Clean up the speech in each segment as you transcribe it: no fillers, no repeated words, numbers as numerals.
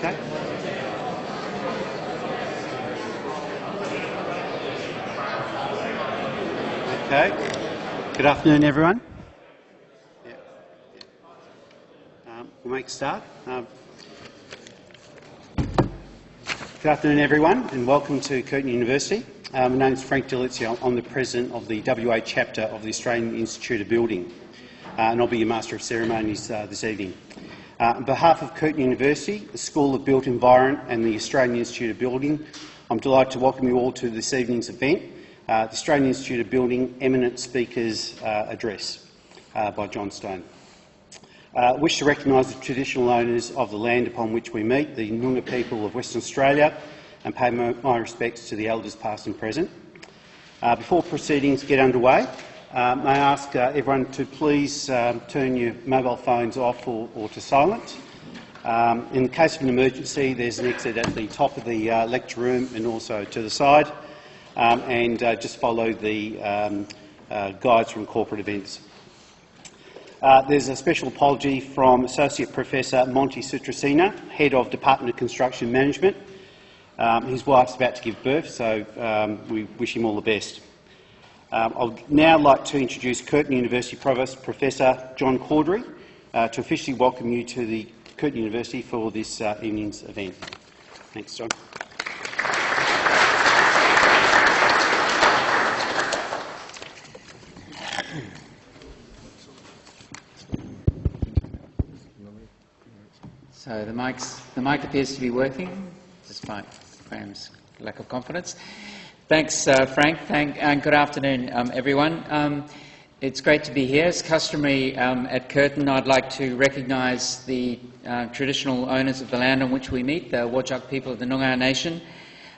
Okay. Okay. Good afternoon, everyone. We'll make a start. Good afternoon, everyone, and welcome to Curtin University. My name is Frank Delizio. I'm the President of the WA chapter of the Australian Institute of Building, and I'll be your Master of Ceremonies this evening. On behalf of Curtin University, the School of Built Environment and the Australian Institute of Building, I'm delighted to welcome you all to this evening's event, the Australian Institute of Building Eminent Speakers Address by Jon Stone. I wish to recognise the traditional owners of the land upon which we meet, the Noongar people of Western Australia, and pay my respects to the elders past and present. Before proceedings get underway, may I ask everyone to please turn your mobile phones off or to silent. In the case of an emergency, there's an exit at the top of the lecture room and also to the side, and just follow the guides from corporate events. There's a special apology from Associate Professor Monty Sutrasina, Head of Department of Construction Management. His wife's about to give birth, so we wish him all the best. I'd now like to introduce Curtin University Provost Professor Jon Cordery to officially welcome you to the Curtin University for this evening's event. Thanks, Jon. So the mic appears to be working, despite Graham's lack of confidence. Thanks, Frank, and good afternoon, everyone. It's great to be here. As customary at Curtin, I'd like to recognise the traditional owners of the land on which we meet, the Whadjuk people of the Noongar Nation,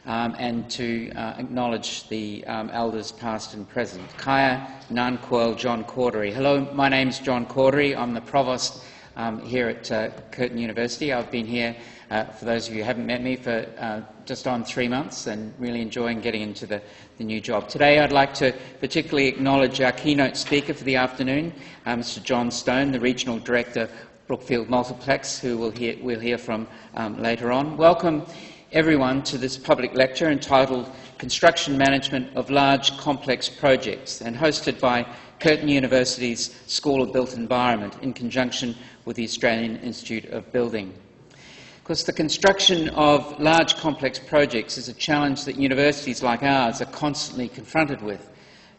and to acknowledge the elders past and present. Kaya Nan Kwel Jon Cordery. Hello, my name's Jon Cordery. I'm the Provost here at Curtin University. I've been here, for those of you who haven't met me, for just on 3 months and really enjoying getting into the new job. Today I'd like to particularly acknowledge our keynote speaker for the afternoon, Mr. Jon Stone, the Regional Director, Brookfield Multiplex, who we'll hear from later on. Welcome everyone to this public lecture entitled Construction Management of Large Complex Projects, and hosted by Curtin University's School of Built Environment in conjunction with the Australian Institute of Building. Of course, the construction of large complex projects is a challenge that universities like ours are constantly confronted with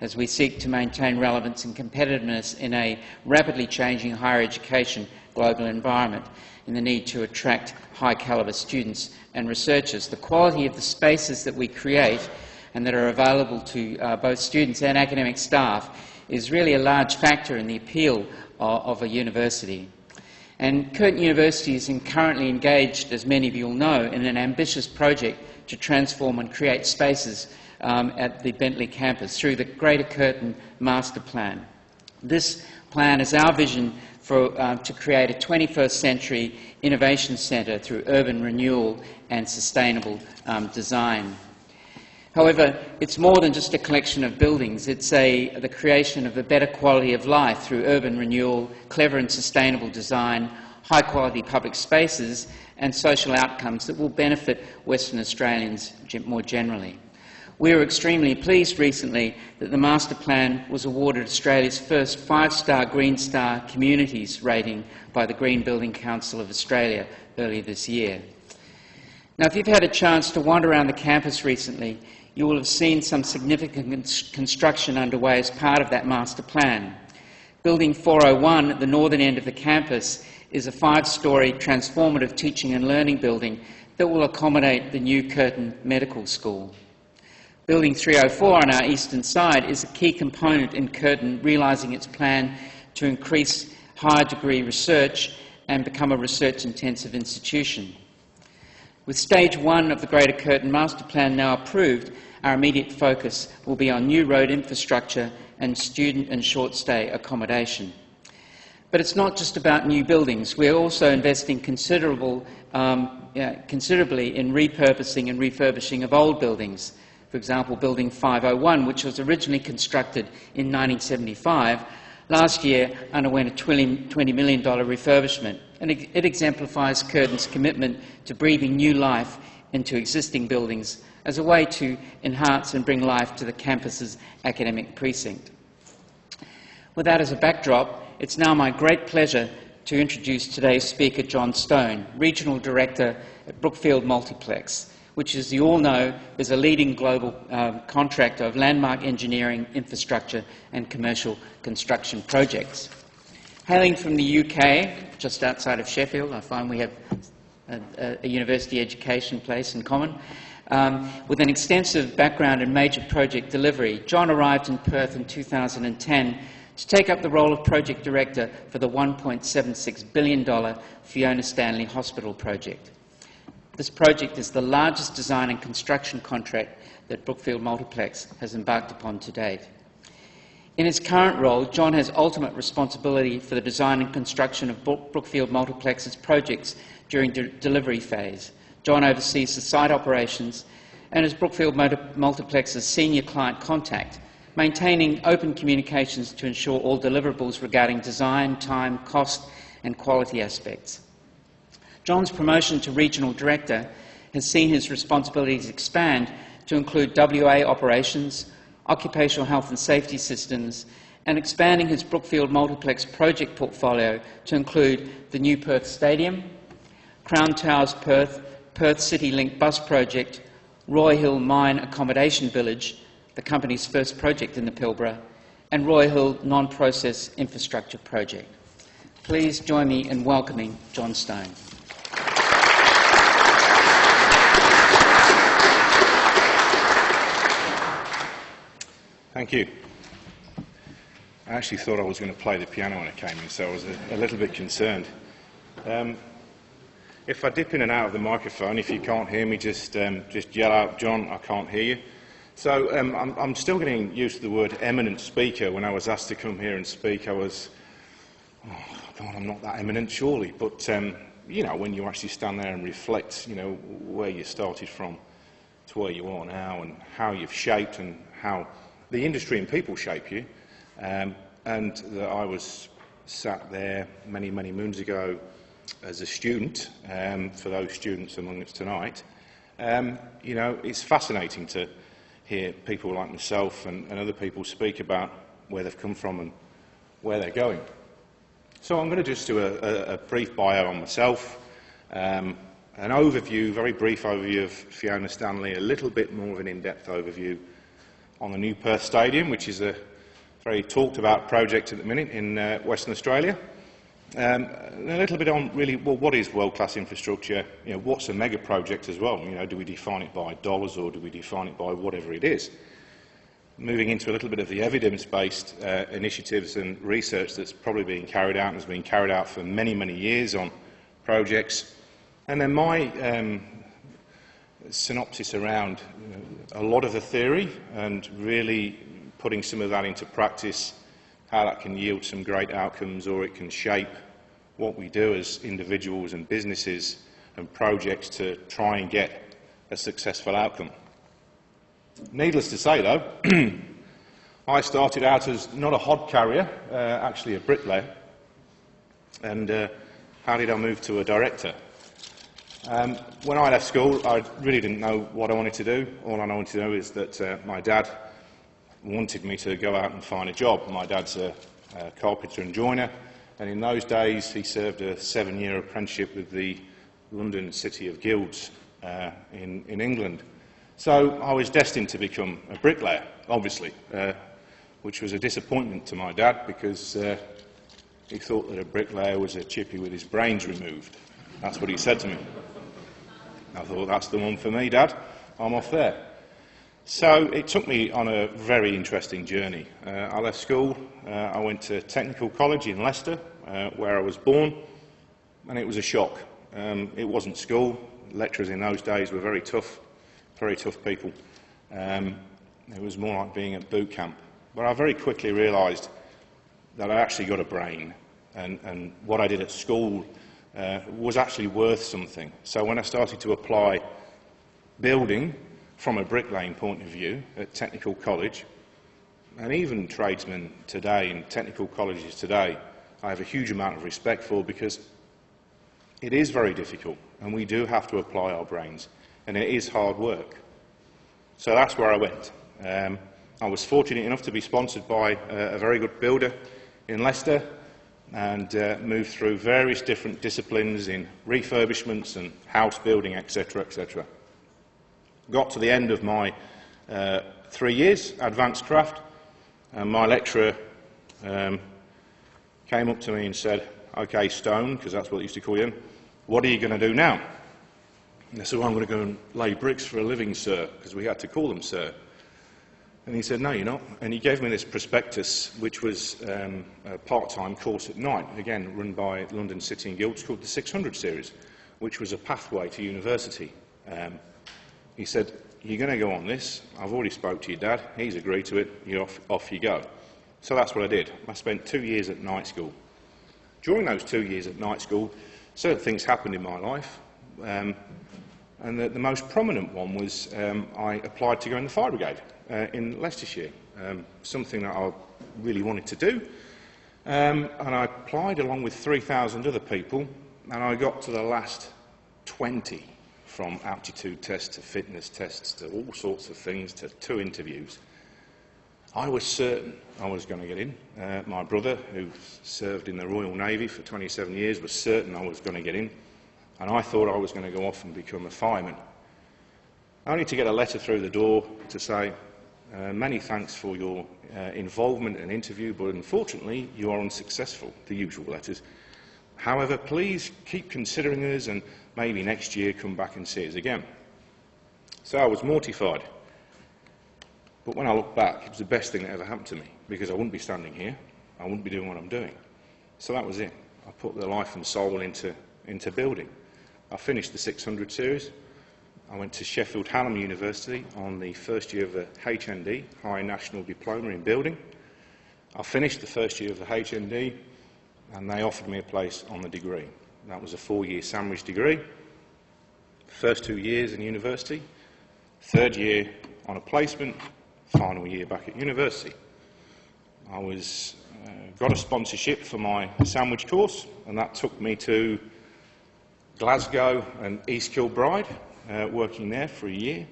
as we seek to maintain relevance and competitiveness in a rapidly changing higher education global environment, and the need to attract high calibre students and researchers. The quality of the spaces that we create and that are available to both students and academic staff is really a large factor in the appeal of a university. And Curtin University is currently engaged, as many of you will know, in an ambitious project to transform and create spaces at the Bentley campus through the Greater Curtin Master Plan. This plan is our vision to create a 21st century innovation centre through urban renewal and sustainable design. However, it's more than just a collection of buildings. It's the creation of a better quality of life through urban renewal, clever and sustainable design, high-quality public spaces, and social outcomes that will benefit Western Australians more generally. We were extremely pleased recently that the Master Plan was awarded Australia's first 5-star Green Star Communities rating by the Green Building Council of Australia earlier this year. Now, if you've had a chance to wander around the campus recently, you will have seen some significant construction underway as part of that master plan. Building 401 at the northern end of the campus is a 5-storey transformative teaching and learning building that will accommodate the new Curtin Medical School. Building 304 on our eastern side is a key component in Curtin realising its plan to increase higher degree research and become a research-intensive institution. With Stage 1 of the Greater Curtin Master Plan now approved, our immediate focus will be on new road infrastructure and student and short-stay accommodation. But it's not just about new buildings. We're also investing considerably in repurposing and refurbishing of old buildings. For example, Building 501, which was originally constructed in 1975, Last year underwent a $20 million refurbishment, and it exemplifies Curtin's commitment to breathing new life into existing buildings as a way to enhance and bring life to the campus's academic precinct. With that as a backdrop, it's now my great pleasure to introduce today's speaker, Jon Stone, Regional Director at Brookfield Multiplex, which, as you all know, is a leading global contractor of landmark engineering, infrastructure and commercial construction projects. Hailing from the UK, just outside of Sheffield, I find we have a university education place in common. With an extensive background in major project delivery, Jon arrived in Perth in 2010 to take up the role of Project Director for the $1.76 billion Fiona Stanley Hospital project. This project is the largest design and construction contract that Brookfield Multiplex has embarked upon to date. In his current role, Jon has ultimate responsibility for the design and construction of Brookfield Multiplex's projects during the delivery phase. Jon oversees the site operations and is Brookfield Multiplex's senior client contact, maintaining open communications to ensure all deliverables regarding design, time, cost and quality aspects. Jon's promotion to Regional Director has seen his responsibilities expand to include WA operations, occupational health and safety systems, and expanding his Brookfield Multiplex project portfolio to include the new Perth Stadium, Crown Towers Perth, Perth City Link Bus Project, Roy Hill Mine Accommodation Village, the company's first project in the Pilbara, and Roy Hill Non-Process Infrastructure Project. Please join me in welcoming Jon Stone. Thank you. I actually thought I was going to play the piano when I came in, so I was a little bit concerned. If I dip in and out of the microphone, if you can't hear me, just yell out, "Jon, I can't hear you." So I'm still getting used to the word eminent speaker. When I was asked to come here and speak, I was, oh, God, I'm not that eminent, surely. But, you know, when you actually stand there and reflect, you know, where you started from to where you are now and how you've shaped and how the industry and people shape you, and that I was sat there many, many moons ago as a student, for those students among us tonight, you know, it's fascinating to hear people like myself and other people speak about where they've come from and where they're going. So I'm going to just do a brief bio on myself, an overview, very brief overview of Fiona Stanley, a little bit more of an in-depth overview on the new Perth Stadium, which is a very talked about project at the minute in Western Australia. A little bit on really, well, what is world-class infrastructure? You know, what's a mega project as well? You know, do we define it by dollars or do we define it by whatever it is? Moving into a little bit of the evidence-based initiatives and research that's probably being carried out and has been carried out for many, many years on projects. And then my synopsis around a lot of the theory and really putting some of that into practice, how that can yield some great outcomes or it can shape what we do as individuals and businesses and projects to try and get a successful outcome. Needless to say, though, I started out as not a hod carrier, actually a bricklayer. And how did I move to a director? When I left school, I really didn't know what I wanted to do. All I wanted to know is that my dad wanted me to go out and find a job. My dad's a carpenter and joiner, and in those days he served a 7-year apprenticeship with the London City of Guilds in England. So I was destined to become a bricklayer, obviously, which was a disappointment to my dad because he thought that a bricklayer was a chippy with his brains removed. That's what he said to me. I thought, that's the one for me, Dad. I'm off there. So it took me on a very interesting journey. I left school, I went to technical college in Leicester, where I was born, and it was a shock. It wasn't school. Lecturers in those days were very tough people. It was more like being at boot camp. But I very quickly realised that I actually got a brain, and what I did at school was actually worth something. So when I started to apply building from a bricklaying point of view at technical college, and even tradesmen today in technical colleges today, I have a huge amount of respect for, because it is very difficult and we do have to apply our brains, and it is hard work. So that's where I went. I was fortunate enough to be sponsored by a very good builder in Leicester, and moved through various different disciplines in refurbishments and house building, etc., etc. Got to the end of my 3 years, advanced craft, and my lecturer came up to me and said, "Okay, Stone," because that's what they used to call you, "what are you going to do now?" And I said, "Well, I'm going to go and lay bricks for a living, sir," because we had to call them sir. And he said, "No, you're not." And he gave me this prospectus, which was a part-time course at night, again run by London City and Guilds, called the 600 series, which was a pathway to university. He said, "You're going to go on this. I've already spoke to your dad. He's agreed to it. You're off you go." So that's what I did. I spent 2 years at night school. During those 2 years at night school, certain things happened in my life. And the most prominent one was I applied to go in the fire brigade in Leicestershire, something that I really wanted to do. And I applied along with 3,000 other people, and I got to the last 20, from aptitude tests to fitness tests to all sorts of things, to 2 interviews. I was certain I was going to get in. My brother, who served in the Royal Navy for 27 years, was certain I was going to get in. And I thought I was going to go off and become a fireman, only to get a letter through the door to say, "Many thanks for your involvement and interview, but unfortunately you are unsuccessful," the usual letters. "However, please keep considering us, and maybe next year come back and see us again." So I was mortified. But when I look back, it was the best thing that ever happened to me, because I wouldn't be standing here, I wouldn't be doing what I'm doing. So that was it. I put the life and soul into building. I finished the 600 series. I went to Sheffield Hallam University on the first year of the HND, High National Diploma in Building. I finished the first year of the HND, and they offered me a place on the degree. That was a 4-year Sandwich degree. First 2 years in university, third year on a placement, final year back at university. I got a sponsorship for my Sandwich course, and that took me to Glasgow and East Kilbride, working there for a year.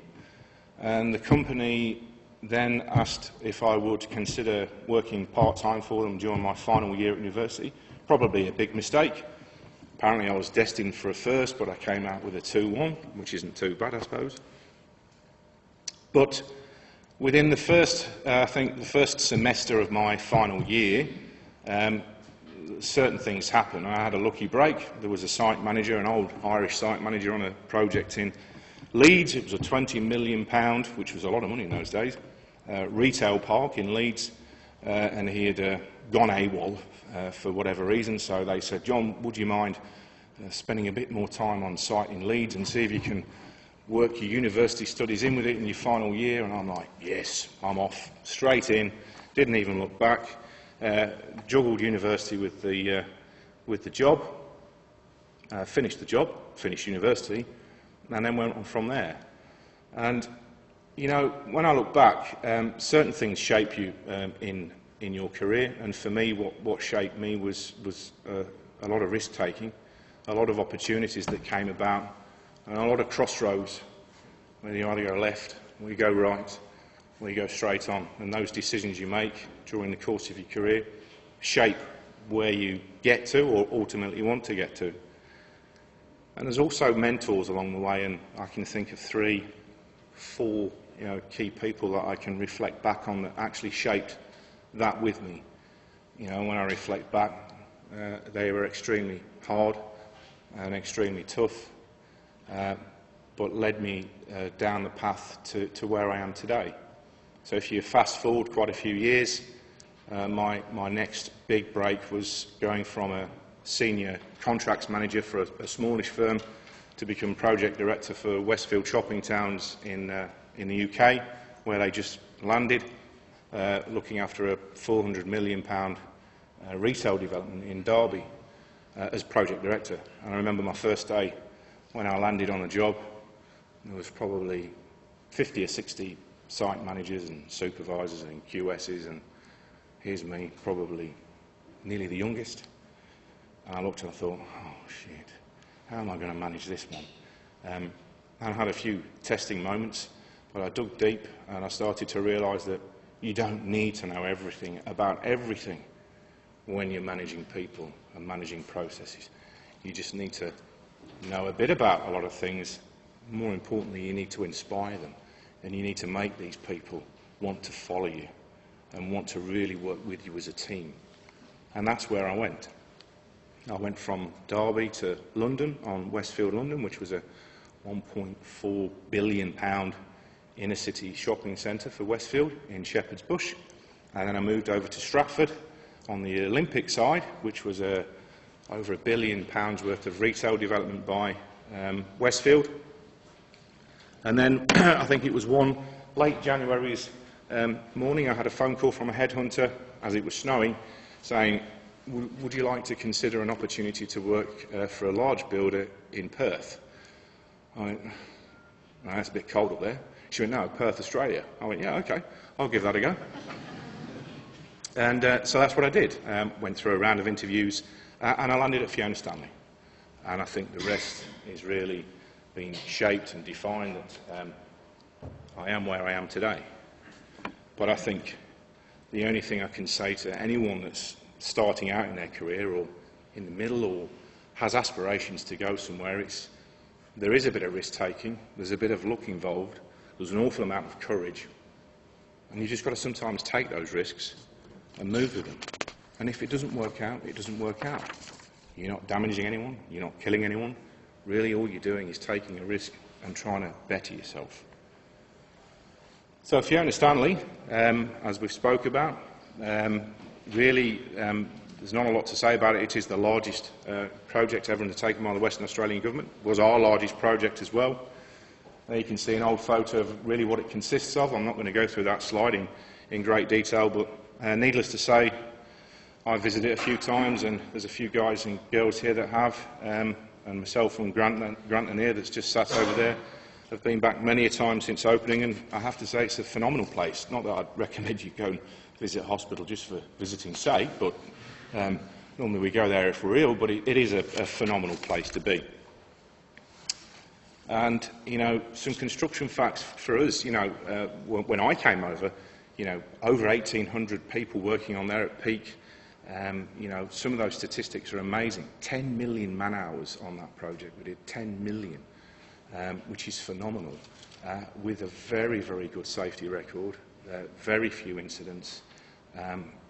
And the company then asked if I would consider working part-time for them during my final year at university. Probably a big mistake. Apparently I was destined for a first, but I came out with a 2-1, which isn't too bad, I suppose. But within the first, I think the first semester of my final year, certain things happened. I had a lucky break. There was a site manager, an old Irish site manager, on a project in Leeds. It was a £20 million, which was a lot of money in those days, retail park in Leeds, and he had gone AWOL for whatever reason. So they said, "John, would you mind spending a bit more time on site in Leeds and see if you can work your university studies in with it in your final year?" And I'm like, yes, I'm off, straight in, didn't even look back. Juggled university with the job, finished the job, finished university, and then went on from there. And you know, when I look back, certain things shape you in your career, and for me, what shaped me was a lot of risk taking, a lot of opportunities that came about, and a lot of crossroads where you either go left, or you go right, or you go straight on. And those decisions you make during the course of your career shape where you get to, or ultimately want to get to. And there's also mentors along the way, and I can think of 3, 4 key people that I can reflect back on that actually shaped that with me. You know, when I reflect back, they were extremely hard and extremely tough, but led me down the path to where I am today. So if you fast forward quite a few years, my next big break was going from a senior contracts manager for a smallish firm to become project director for Westfield Shopping Towns in the UK, where they just landed, looking after a £400 million retail development in Derby as project director. And I remember my first day when I landed on the job. There was probably 50 or 60 site managers and supervisors and QSs, and here's me, probably nearly the youngest. And I looked and I thought, oh shit, how am I going to manage this one? And I had a few testing moments, but I dug deep and I started to realise that you don't need to know everything about everything when you're managing people and managing processes. You just need to know a bit about a lot of things. More importantly, you need to inspire them, and you need to make these people want to follow you and want to really work with you as a team. And that's where I went. I went from Derby to London, on Westfield London, which was a £1.4 billion inner city shopping centre for Westfield in Shepherd's Bush. And then I moved over to Stratford on the Olympic side, which was over £1 billion worth of retail development by Westfield. And then I think it was one late January's morning, I had a phone call from a headhunter as it was snowing saying, would you like to consider an opportunity to work for a large builder in Perth? I went, no, that's a bit cold up there. She went, no, Perth, Australia. I went, yeah, okay, I'll give that a go. And so that's what I did. Went through a round of interviews and I landed at Fiona Stanley. And I think the rest is really been shaped and defined that I am where I am today. But I think the only thing I can say to anyone that's starting out in their career or in the middle or has aspirations to go somewhere, there is a bit of risk-taking, there's a bit of luck involved, there's an awful amount of courage, and you've just got to sometimes take those risks and move with them. And if it doesn't work out, it doesn't work out. You're not damaging anyone, you're not killing anyone. Really all you're doing is taking a risk and trying to better yourself. So Fiona Stanley, as we've spoke about, really there's not a lot to say about it. It is the largest project ever undertaken by the Western Australian Government. It was our largest project as well. There you can see an old photo of really what it consists of. I'm not going to go through that slide in great detail, but needless to say, I've visited it a few times, and there's a few guys and girls here that have, and myself and Grant and here that's just sat over there. I've been back many a time since opening, and I have to say it's a phenomenal place. Not that I'd recommend you go and visit a hospital just for visiting's sake, but normally we go there if we're ill, but it is a phenomenal place to be. And, you know, some construction facts for us, you know, when I came over, you know, over 1,800 people working on there at peak. You know, some of those statistics are amazing. 10 million man-hours on that project. We did 10 million, which is phenomenal, with a very, very good safety record, very few incidents,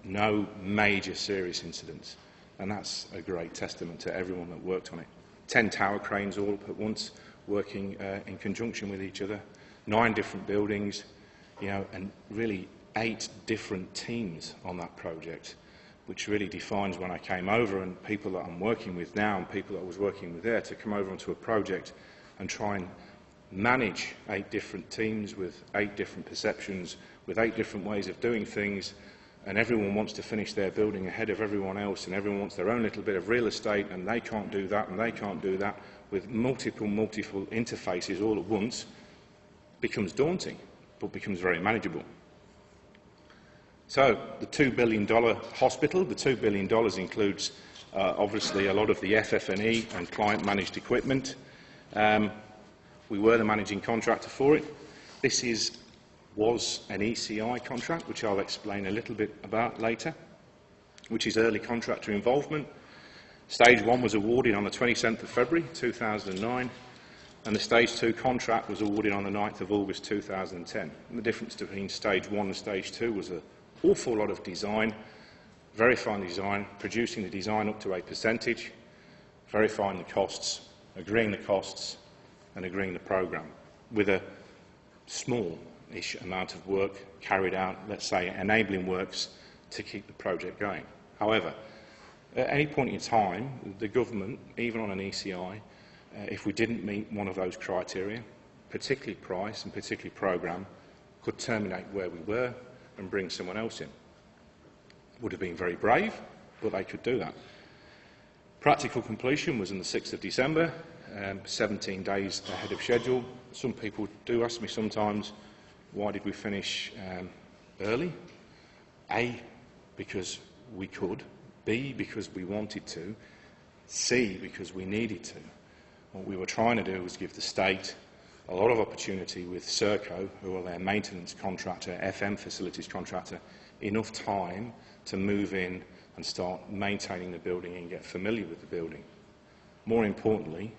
no major serious incidents. And that's a great testament to everyone that worked on it. 10 tower cranes all up at once, working in conjunction with each other, 9 different buildings, you know, and really 8 different teams on that project, which really defines when I came over, and people that I'm working with now and people that I was working with there, to come over onto a project and try and manage 8 different teams with 8 different perceptions, with 8 different ways of doing things, and everyone wants to finish their building ahead of everyone else, and everyone wants their own little bit of real estate, and they can't do that, and they can't do that, with multiple interfaces all at once, becomes daunting, but becomes very manageable. So the $2 billion hospital, the $2 billion includes obviously a lot of the FF&E and client-managed equipment. We were the managing contractor for it. This was an ECI contract, which I'll explain a little bit about later, which is early contractor involvement. Stage 1 was awarded on the 27th of February 2009, and the Stage 2 contract was awarded on the 9th of August 2010. And the difference between Stage 1 and Stage 2 was an awful lot of design, verifying the design, producing the design up to a percentage, verifying the costs, agreeing the costs, and agreeing the programme, with a small-ish amount of work carried out, let's say, enabling works to keep the project going. However, at any point in time, the government, even on an ECI, if we didn't meet one of those criteria, particularly price and particularly programme, could terminate where we were and bring someone else in. Would have been very brave, but they could do that. Practical completion was on the 6th of December, 17 days ahead of schedule. Some people do ask me sometimes, Why did we finish early? A, because we could. B, because we wanted to. C, because we needed to. What we were trying to do was give the state a lot of opportunity with Serco, who are their maintenance contractor, FM facilities contractor, enough time to move in and start maintaining the building and get familiar with the building. More importantly,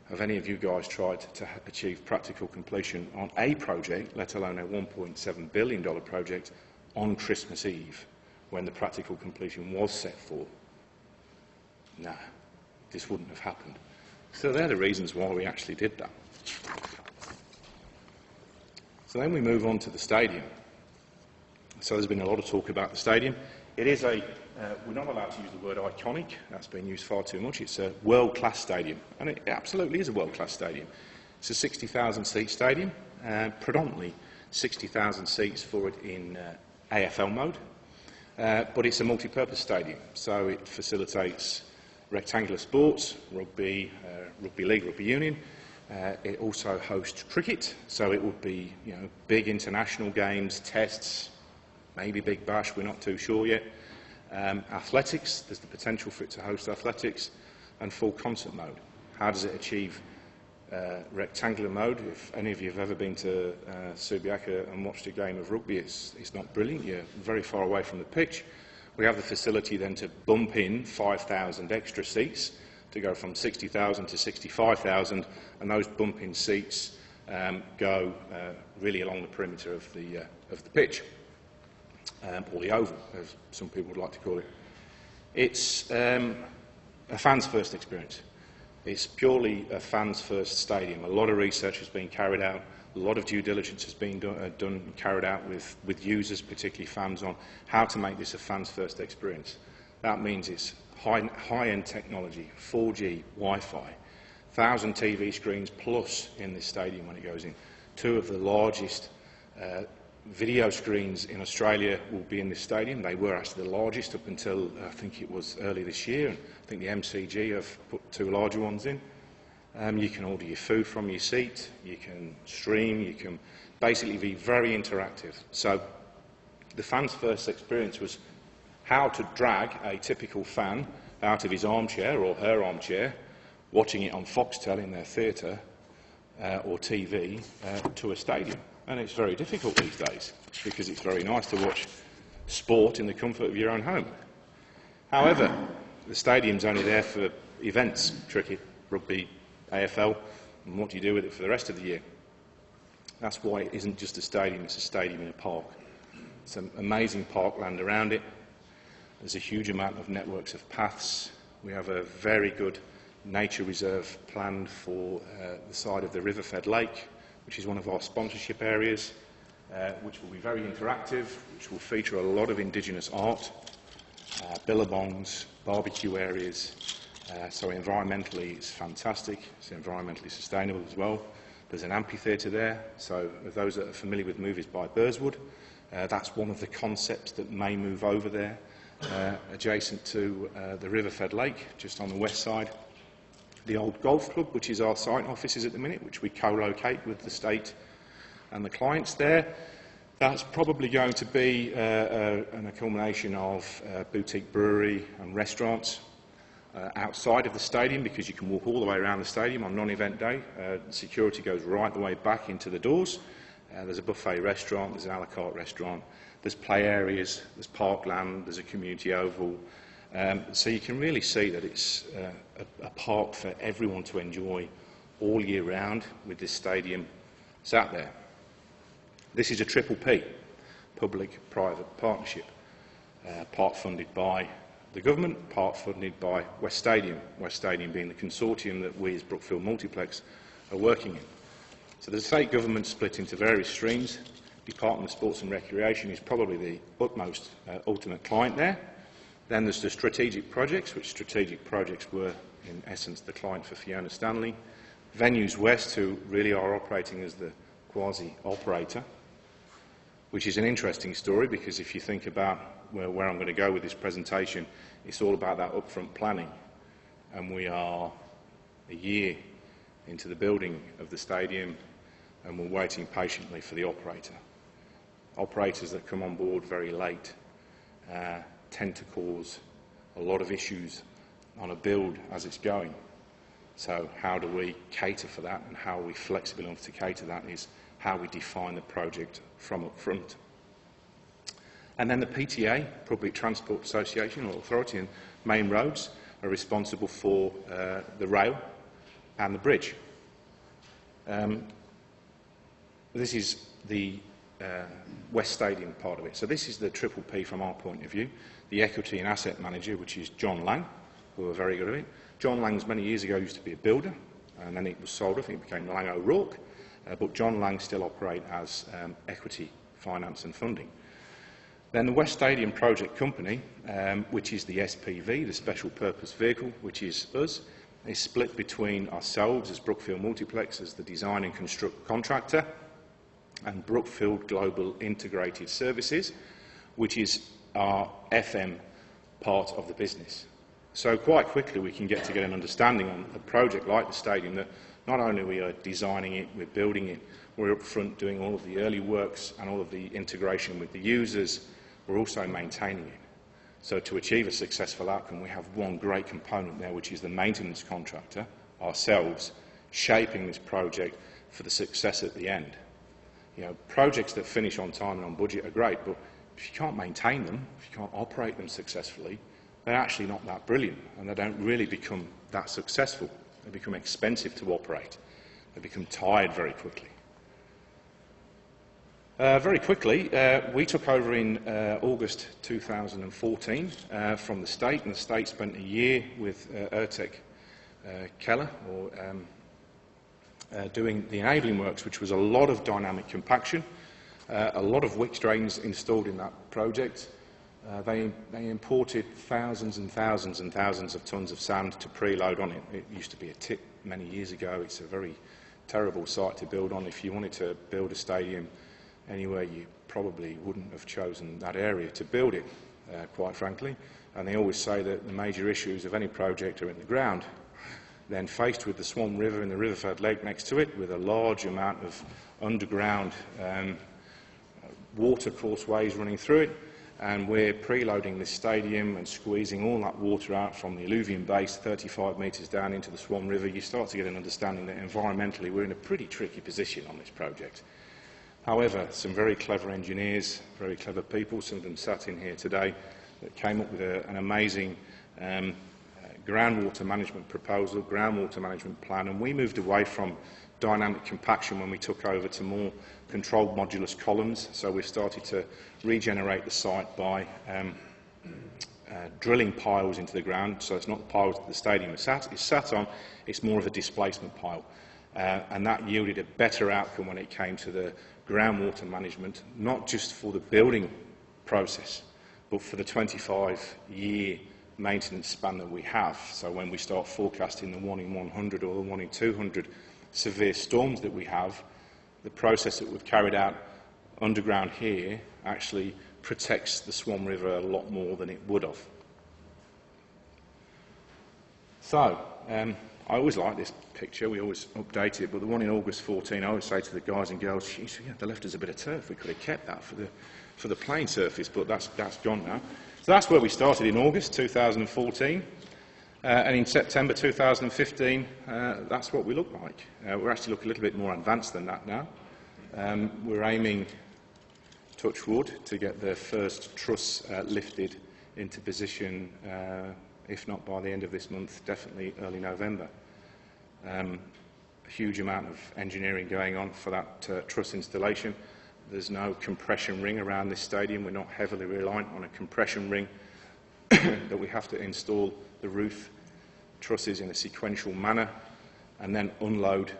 have any of you guys tried to achieve practical completion on a project, let alone a $1.7 billion project, on Christmas Eve, when the practical completion was set for? No, this wouldn't have happened. So they're the reasons why we actually did that. So then we move on to the stadium. So there's been a lot of talk about the stadium. It is we're not allowed to use the word iconic. That's been used far too much. It's a world-class stadium, and it absolutely is a world-class stadium. It's a 60,000-seat stadium, predominantly 60,000 seats for it in AFL mode, but it's a multi-purpose stadium, so it facilitates rectangular sports, rugby, rugby league, rugby union. It also hosts cricket, so it would be, big international games, tests, maybe Big Bash, we're not too sure yet. Athletics, there's the potential for it to host athletics, and full concert mode. How does it achieve rectangular mode? If any of you have ever been to Subiaco and watched a game of rugby, it's not brilliant. You're very far away from the pitch. We have the facility then to bump in 5,000 extra seats to go from 60,000 to 65,000, and those bump-in seats go really along the perimeter of the pitch. Or the oval, as some people would like to call it. It's a fans first experience. It's purely a fans first stadium. A lot of research has been carried out, a lot of due diligence has been carried out with users, particularly fans, on how to make this a fans first experience. That means it's high-end technology, 4G, Wi-Fi, 1,000 TV screens plus in this stadium when it goes in. Two of the largest video screens in Australia will be in this stadium. They were actually the largest up until I think it was early this year. And I think the MCG have put two larger ones in. You can order your food from your seat, you can stream, you can basically be very interactive. So the fans first experience was how to drag a typical fan out of his armchair or her armchair, watching it on Foxtel in their theatre or TV, to a stadium. And it's very difficult these days, because it's very nice to watch sport in the comfort of your own home. However, the stadium's only there for events, cricket, rugby, AFL, and what do you do with it for the rest of the year? That's why it isn't just a stadium, it's a stadium in a park. It's an amazing parkland around it. There's a huge amount of networks of paths. We have a very good nature reserve planned for the side of the river-fed lake, which is one of our sponsorship areas, which will be very interactive, which will feature a lot of Indigenous art, billabongs, barbecue areas. So environmentally it's fantastic, it's environmentally sustainable as well. There's an amphitheatre there, so those that are familiar with movies by Burswood, that's one of the concepts that may move over there, adjacent to the river-fed lake, just on the west side. The old golf club, which is our site offices at the minute, which we co-locate with the state and the clients there. That's probably going to be an accumulation of boutique brewery and restaurants outside of the stadium, because you can walk all the way around the stadium on non-event day. Security goes right the way back into the doors. There's a buffet restaurant, there's an a la carte restaurant, there's play areas, there's parkland, there's a community oval. So you can really see that it's a park for everyone to enjoy all year round, with this stadium sat there. This is a triple P, public-private partnership, part funded by the government, part funded by West Stadium being the consortium that we as Brookfield Multiplex are working in. So the state government split into various streams. Department of Sports and Recreation is probably the utmost ultimate client there. Then there's the strategic projects, which strategic projects were, in essence, the client for Fiona Stanley. Venues West, who really are operating as the quasi-operator, which is an interesting story, because if you think about where I'm going to go with this presentation, it's all about that upfront planning. And we are a year into the building of the stadium, and we're waiting patiently for the operator. Operators that come on board very late tend to cause a lot of issues on a build as it's going. So how do we cater for that, and how are we flexible enough to cater that is how we define the project from up front. And then the PTA, Public Transport Association or Authority, and Main Roads are responsible for the rail and the bridge. This is the West Stadium part of it. So this is the triple P from our point of view. The Equity and Asset Manager, which is John Lang, who are very good at it. John Lang's many years ago used to be a builder, and then it was sold off. It became Lang O'Rourke, but John Lang still operate as equity, finance and funding. Then the West Stadium Project Company, which is the SPV, the Special Purpose Vehicle, which is us, is split between ourselves as Brookfield Multiplex as the design and construct contractor, and Brookfield Global Integrated Services, which is our FM part of the business. So quite quickly we can get an understanding on a project like the stadium that not only we are designing it, we're building it, we're up front doing all of the early works and all of the integration with the users, we're also maintaining it. So to achieve a successful outcome, we have one great component there, which is the maintenance contractor, ourselves, shaping this project for the success at the end. You know, projects that finish on time and on budget are great, but if you can't maintain them, if you can't operate them successfully, they're actually not that brilliant, and they don't really become that successful. They become expensive to operate. They become tired very quickly. We took over in August 2014 from the state, and the state spent a year with Urtec Keller, doing the enabling works, which was a lot of dynamic compaction, a lot of Wix drains installed in that project. They imported thousands and thousands and thousands of tons of sand to preload on it. It used to be a tip many years ago. It's a very terrible site to build on. If you wanted to build a stadium anywhere, you probably wouldn't have chosen that area to build it, quite frankly. And they always say that the major issues of any project are in the ground. Then faced with the Swan River and the Riverford Lake next to it, with a large amount of underground water courseways running through it, and we're preloading this stadium and squeezing all that water out from the alluvium base 35 metres down into the Swan River, you start to get an understanding that environmentally we're in a pretty tricky position on this project. However, some very clever engineers, very clever people, some of them sat in here today, that came up with an amazing groundwater management proposal, groundwater management plan, and we moved away from dynamic compaction when we took over to more controlled modulus columns. So we've started to regenerate the site by drilling piles into the ground. So it's not the piles that the stadium is sat on, it's more of a displacement pile. And that yielded a better outcome when it came to the groundwater management, not just for the building process, but for the 25-year maintenance span that we have. So when we start forecasting the 1 in 100 or the 1 in 200 severe storms that we have, the process that we've carried out underground here actually protects the Swan River a lot more than it would have. So, I always like this picture, we always update it, but the one in August 14, I always say to the guys and girls, geez, yeah, they left us a bit of turf, we could have kept that for the playing surface, but that's gone now. So that's where we started in August 2014, and in September 2015, that's what we look like. We're actually looking a little bit more advanced than that now. We're aiming, touch wood, to get the first truss lifted into position, if not by the end of this month, definitely early November. A huge amount of engineering going on for that truss installation. There's no compression ring around this stadium. We're not heavily reliant on a compression ring that we have to install the roof trusses in a sequential manner and then unload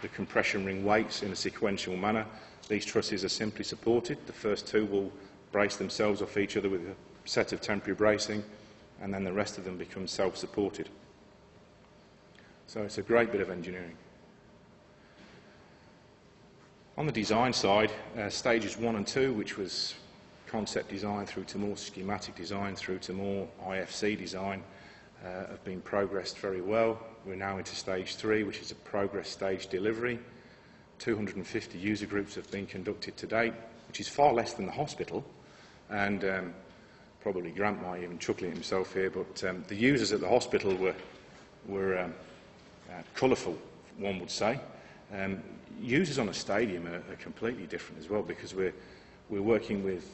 the compression ring weights in a sequential manner. These trusses are simply supported. The first two will brace themselves off each other with a set of temporary bracing, and then the rest of them become self-supported. So it's a great bit of engineering. On the design side, stages 1 and 2, which was concept design through to more schematic design through to more IFC design, have been progressed very well. We're now into stage 3, which is a progress stage delivery. 250 user groups have been conducted to date. which is far less than the hospital, and probably Grant might even chuckling at himself here, but the users at the hospital were colourful, one would say. Users on a stadium are completely different as well, because we're working with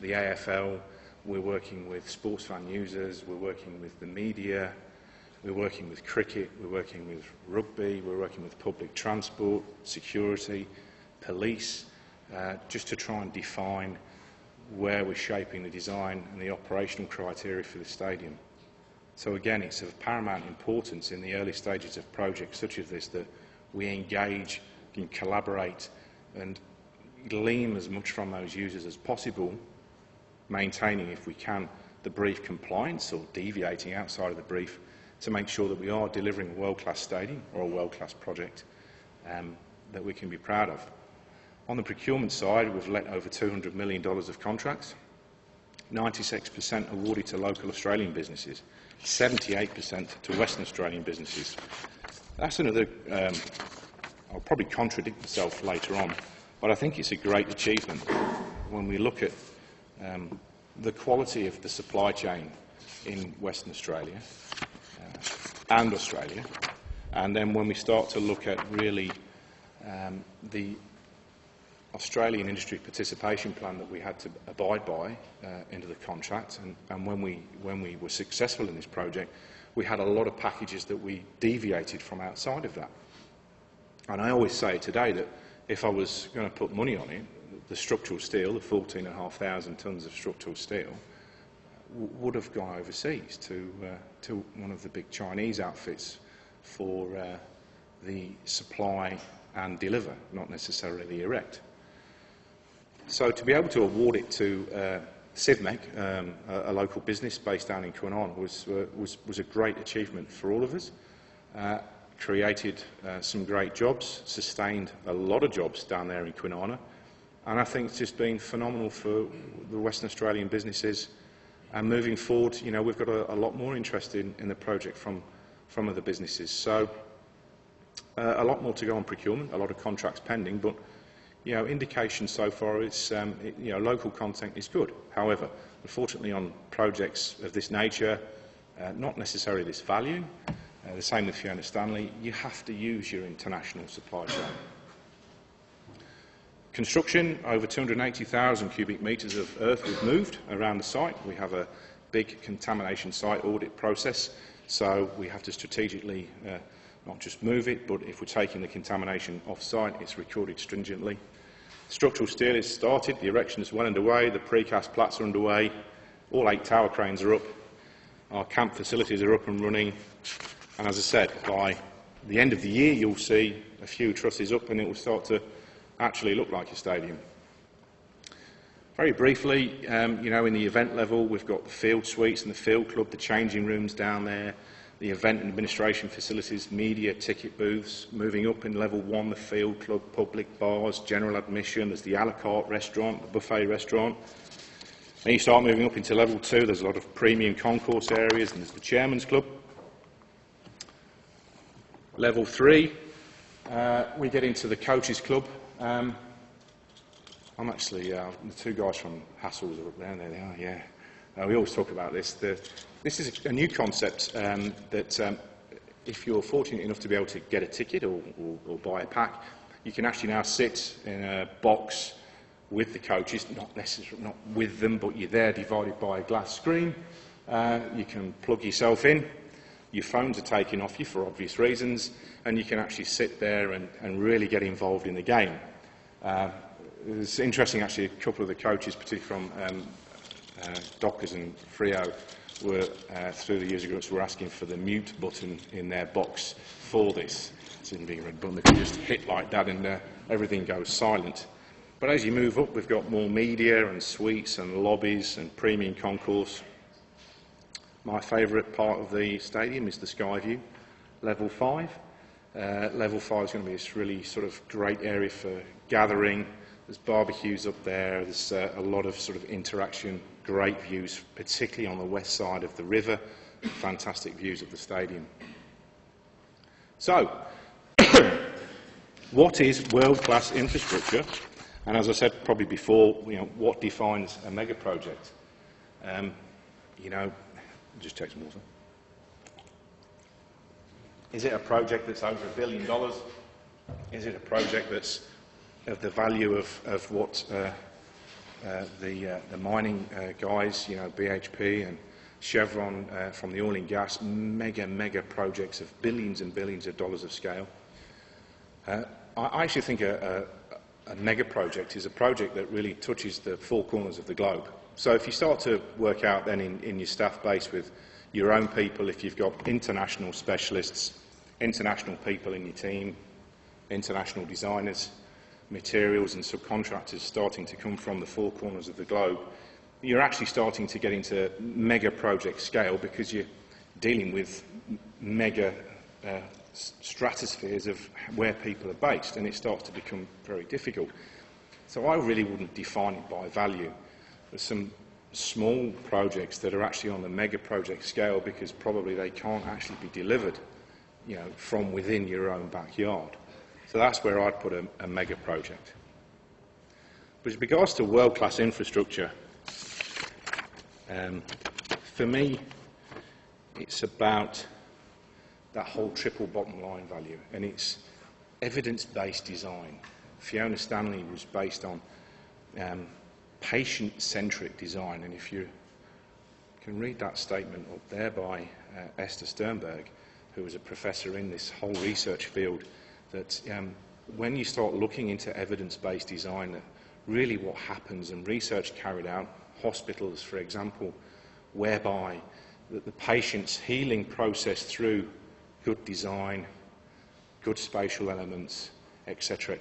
the AFL, we're working with sports fan users, we're working with the media, we're working with cricket, we're working with rugby, we're working with public transport, security, police, just to try and define where we're shaping the design and the operational criteria for the stadium. So again, it's of paramount importance in the early stages of projects such as this that we engage and collaborate and glean as much from those users as possible, maintaining, if we can, the brief compliance or deviating outside of the brief to make sure that we are delivering a world-class stadium or a world-class project that we can be proud of. On the procurement side, we've let over $200 million of contracts, 96% awarded to local Australian businesses, 78% to Western Australian businesses. That's another, I'll probably contradict myself later on, but I think it's a great achievement when we look at the quality of the supply chain in Western Australia and Australia, and then when we start to look at really the Australian industry participation plan that we had to abide by into the contract, and when we were successful in this project, we had a lot of packages that we deviated from outside of that. And I always say today that if I was going to put money on it, the structural steel, the 14,500 tonnes of structural steel, would have gone overseas to one of the big Chinese outfits for the supply and deliver, not necessarily erect. So to be able to award it to Civmec, a local business based down in Kwinana, was a great achievement for all of us. Created some great jobs, sustained a lot of jobs down there in Kwinana, and I think it's just been phenomenal for the Western Australian businesses. And moving forward, you know, we've got a lot more interest in the project from other businesses. So a lot more to go on procurement, a lot of contracts pending, but you know, indication so far is you know, local content is good. However, unfortunately, on projects of this nature, not necessarily this value, the same with Fiona Stanley, you have to use your international supply chain. Construction, over 280,000 cubic metres of earth was moved around the site. We have a big contamination site audit process, so we have to strategically not just move it, but if we're taking the contamination off-site, it's recorded stringently. Structural steel is started, the erection is well underway, the precast plats are underway, all 8 tower cranes are up, our camp facilities are up and running, and as I said, by the end of the year you'll see a few trusses up and it will start to actually look like a stadium. Very briefly, you know, in the event level, we've got the field suites and the field club, the changing rooms down there, the event and administration facilities, media, ticket booths. Moving up in level 1, the field club, public bars, general admission, there's the a la carte restaurant, the buffet restaurant. Then you start moving up into level 2, there's a lot of premium concourse areas, and there's the chairman's club. Level 3, we get into the coaches club. I'm actually, the 2 guys from Hassels are up there, there they are, yeah. We always talk about this. This is a new concept that if you're fortunate enough to be able to get a ticket or buy a pack, you can actually now sit in a box with the coaches, not necessarily not with them, but you're there divided by a glass screen. You can plug yourself in. Your phones are taken off you for obvious reasons, and you can actually sit there and really get involved in the game. It's interesting, actually, a couple of the coaches, particularly from Dockers and Freo, were, through the user groups, were asking for the mute button in their box for this. It's in being a red button, they can just hit like that and everything goes silent. But as you move up, we've got more media and suites and lobbies and premium concourse. My favourite part of the stadium is the sky view, level 5. Level 5 is going to be this really sort of great area for gathering. There's barbecues up there, there's a lot of sort of interaction, great views, particularly on the west side of the river, fantastic views of the stadium. So, what is world-class infrastructure And as I said probably before, what defines a mega project? Just take some water. Is it a project that's over $1 billion? Is it a project that's of the value of what the mining guys, BHP and Chevron from the oil and gas, mega projects of billions and billions of dollars of scale? I actually think a mega project is a project that really touches the four corners of the globe. So if you start to work out then in your staff base with your own people, if you've got international specialists, international people in your team, international designers, materials and subcontractors starting to come from the four corners of the globe, you're actually starting to get into mega project scale because you're dealing with mega stratospheres of where people are based, and it starts to become very difficult. So I really wouldn't define it by value. There's some small projects that are actually on the mega project scale because probably they can't actually be delivered, from within your own backyard. So that's where I'd put a mega project. But as regards to world-class infrastructure, for me, it's about that whole triple bottom line value, and it's evidence-based design. Fiona Stanley was based on patient-centric design, and if you can read that statement up there by Esther Sternberg, who was a professor in this whole research field, that when you start looking into evidence-based design, that really what happens, and research carried out, hospitals, for example, whereby the patient's healing process through good design, good spatial elements, etc.,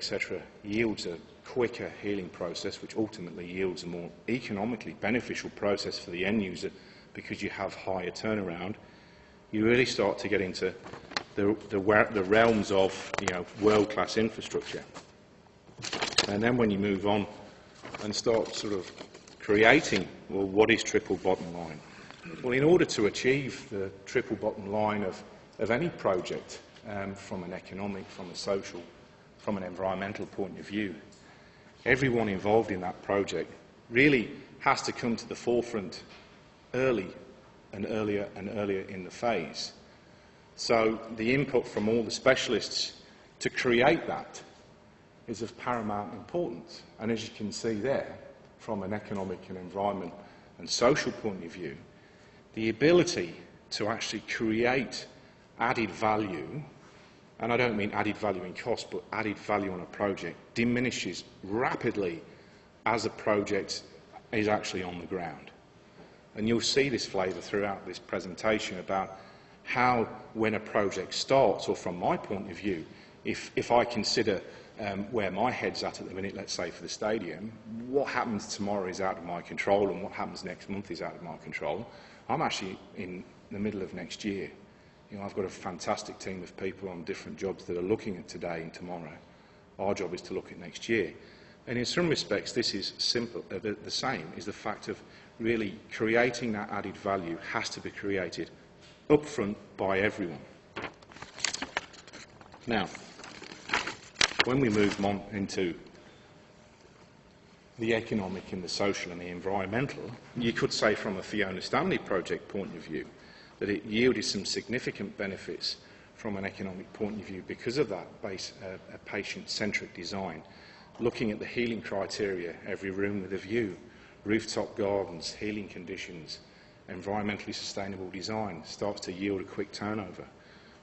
yields a quicker healing process, which ultimately yields a more economically beneficial process for the end user because you have higher turnaround. You really start to get into the realms of world-class infrastructure. And then when you move on and start sort of creating, well, what is triple bottom line? Well, in order to achieve the triple bottom line of any project, from an economic, from a social, from an environmental point of view, everyone involved in that project really has to come to the forefront early and earlier and earlier in the phase. So the input from all the specialists to create that is of paramount importance. And as you can see there, from an economic and environment and social point of view, the ability to actually create added value, and I don't mean added value in cost, but added value on a project, diminishes rapidly as a project is actually on the ground. And you'll see this flavour throughout this presentation about how, when a project starts, or from my point of view, if I consider where my head's at the minute, let's say for the stadium, what happens tomorrow is out of my control, and what happens next month is out of my control. I'm actually in the middle of next year. I've got a fantastic team of people on different jobs that are looking at today and tomorrow. Our job is to look at next year. And in some respects, this is simple. The same is the fact of really creating that added value has to be created upfront by everyone. Now, when we move on into the economic and the social and the environmental, you could say from a Fiona Stanley project point of view that it yielded some significant benefits from an economic point of view because of that patient-centric design. Looking at the healing criteria, every room with a view, rooftop gardens, healing conditions, environmentally sustainable design starts to yield a quick turnover.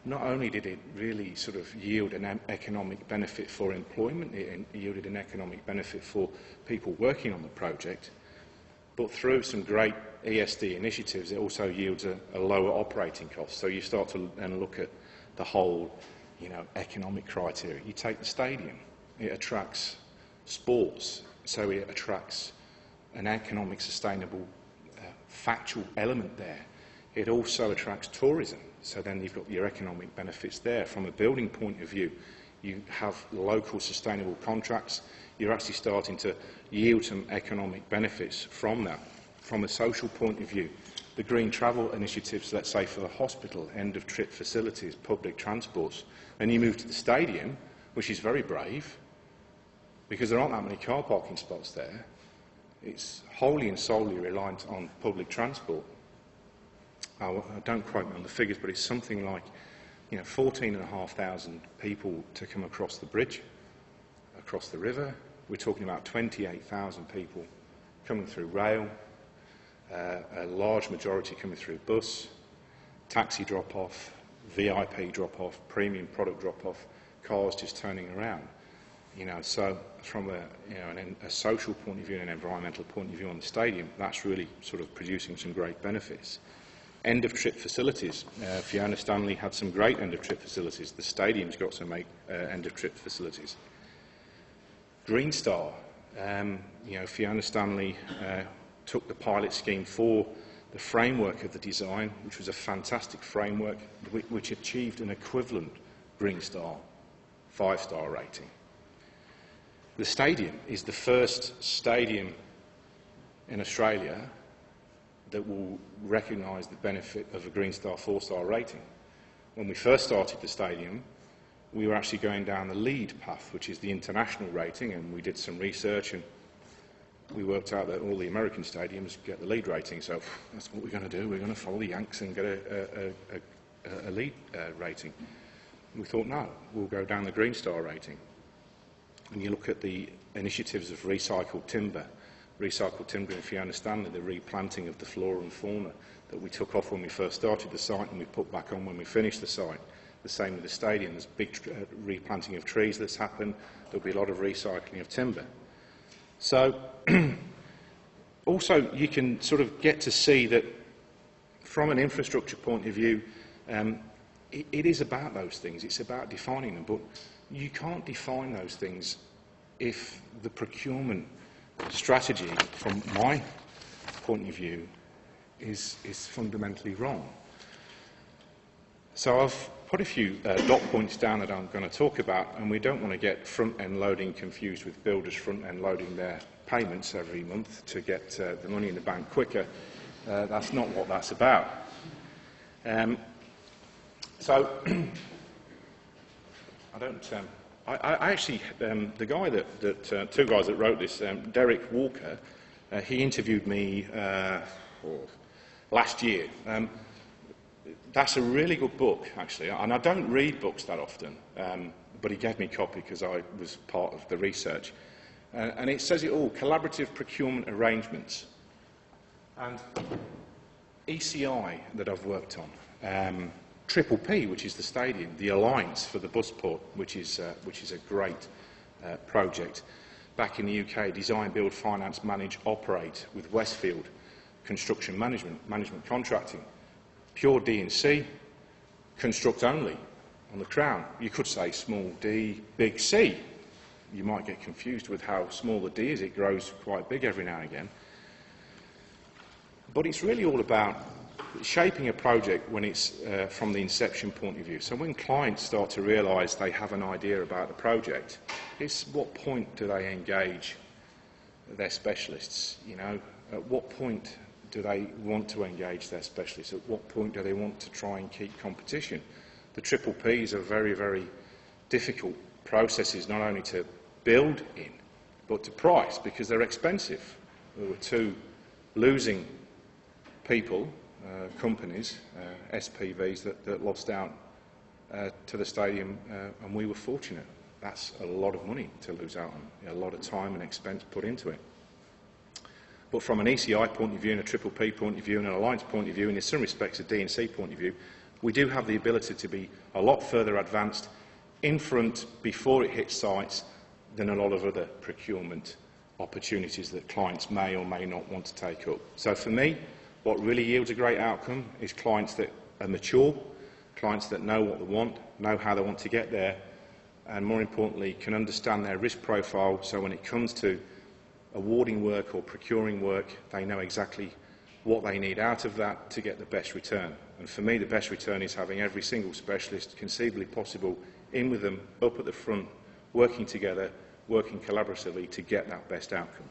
Not only did it really sort of yield an economic benefit for employment, it yielded an economic benefit for people working on the project, but through some great ESD initiatives, it also yields a lower operating cost. So you start to then look at the whole, economic criteria. You take the stadium, it attracts sports, so it attracts an economic, sustainable, factual element there. It also attracts tourism, so then you've got your economic benefits there. From a building point of view, you have local sustainable contracts. You're actually starting to yield some economic benefits from that. From a social point of view, the green travel initiatives, let's say for the hospital, end-of-trip facilities, public transports, and you move to the stadium, which is very brave, because there aren't that many car parking spots there. It's wholly and solely reliant on public transport. Don't quote me on the figures, but it's something like 14,500 people to come across the bridge, across the river. We're talking about 28,000 people coming through rail, a large majority coming through bus, taxi drop-off, VIP drop-off, premium product drop-off, cars just turning around. So from a social point of view and an environmental point of view on the stadium, that's really sort of producing some great benefits. End-of-trip facilities. Fiona Stanley had some great end-of-trip facilities. The stadium's got some end-of-trip facilities. Green Star. Fiona Stanley took the pilot scheme for the framework of the design, which was a fantastic framework, which achieved an equivalent Green Star 5-star rating. The stadium is the first stadium in Australia that will recognise the benefit of a Green Star 4-star rating. When we first started the stadium, we were actually going down the LEED path, which is the international rating, and we did some research and we worked out that all the American stadiums get the LEED rating, so that's what we're going to do. We're going to follow the Yanks and get a LEED rating. We thought, no, we'll go down the Green Star rating. When you look at the initiatives of recycled timber in Fiona Stanley, the replanting of the flora and fauna that we took off when we first started the site and we put back on when we finished the site. The same with the stadium. There's big replanting of trees that's happened. There'll be a lot of recycling of timber. So also you can sort of get to see that from an infrastructure point of view, it is about those things. It's about defining them. But you can't define those things if the procurement strategy, from my point of view, is fundamentally wrong. So I've put a few dot points down that I'm going to talk about, and we don't want to get front-end loading confused with builders front-end loading their payments every month to get the money in the bank quicker. That's not what that's about. So I actually, the guy two guys that wrote this, Derek Walker, he interviewed me last year. That's a really good book, actually, and I don't read books that often, but he gave me a copy because I was part of the research. And it says it all, collaborative procurement arrangements. And ECI that I've worked on, Triple P, which is the stadium, the Alliance for the Busport, which is a great project. Back in the UK, design, build, finance, manage, operate with Westfield, construction management contracting. Pure D&C, construct only on the Crown. You could say small d, big C. You might get confused with how small the D is. It grows quite big every now and again. But it's really all about shaping a project when it's from the inception point of view. So when clients start to realise they have an idea about the project, it's what point do they engage their specialists? At what point do they want to engage their specialists? At what point do they want to try and keep competition? The Triple Ps are very, very difficult processes, not only to build in, but to price, because they're expensive. There were two losing people, companies, SPVs, that lost out to the stadium, and we were fortunate. That's a lot of money to lose out on, a lot of time and expense put into it. But from an ECI point of view, and a Triple P point of view, and an Alliance point of view, and in some respects a D&C point of view, we do have the ability to be a lot further advanced in front before it hits sites than a lot of other procurement opportunities that clients may or may not want to take up. So for me, what really yields a great outcome is clients that are mature, clients that know what they want, know how they want to get there, and more importantly, can understand their risk profile, so when it comes to awarding work or procuring work, they know exactly what they need out of that to get the best return. And for me, the best return is having every single specialist conceivably possible in with them, up at the front, working together, working collaboratively to get that best outcome.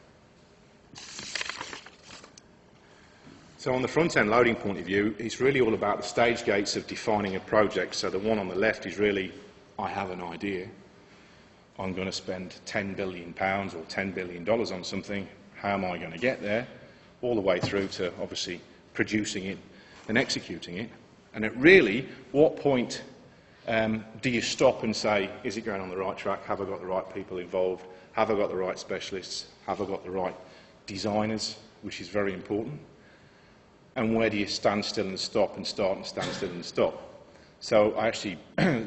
So on the front-end loading point of view, it's really all about the stage gates of defining a project. So the one on the left is really, I have an idea. I'm going to spend £10 billion or $10 billion on something. How am I going to get there? All the way through to obviously producing it and executing it. And at really, what point do you stop and say, is it going on the right track? Have I got the right people involved? Have I got the right specialists? Have I got the right designers, which is very important? And where do you stand still and stop and start and stand still and stop? So I actually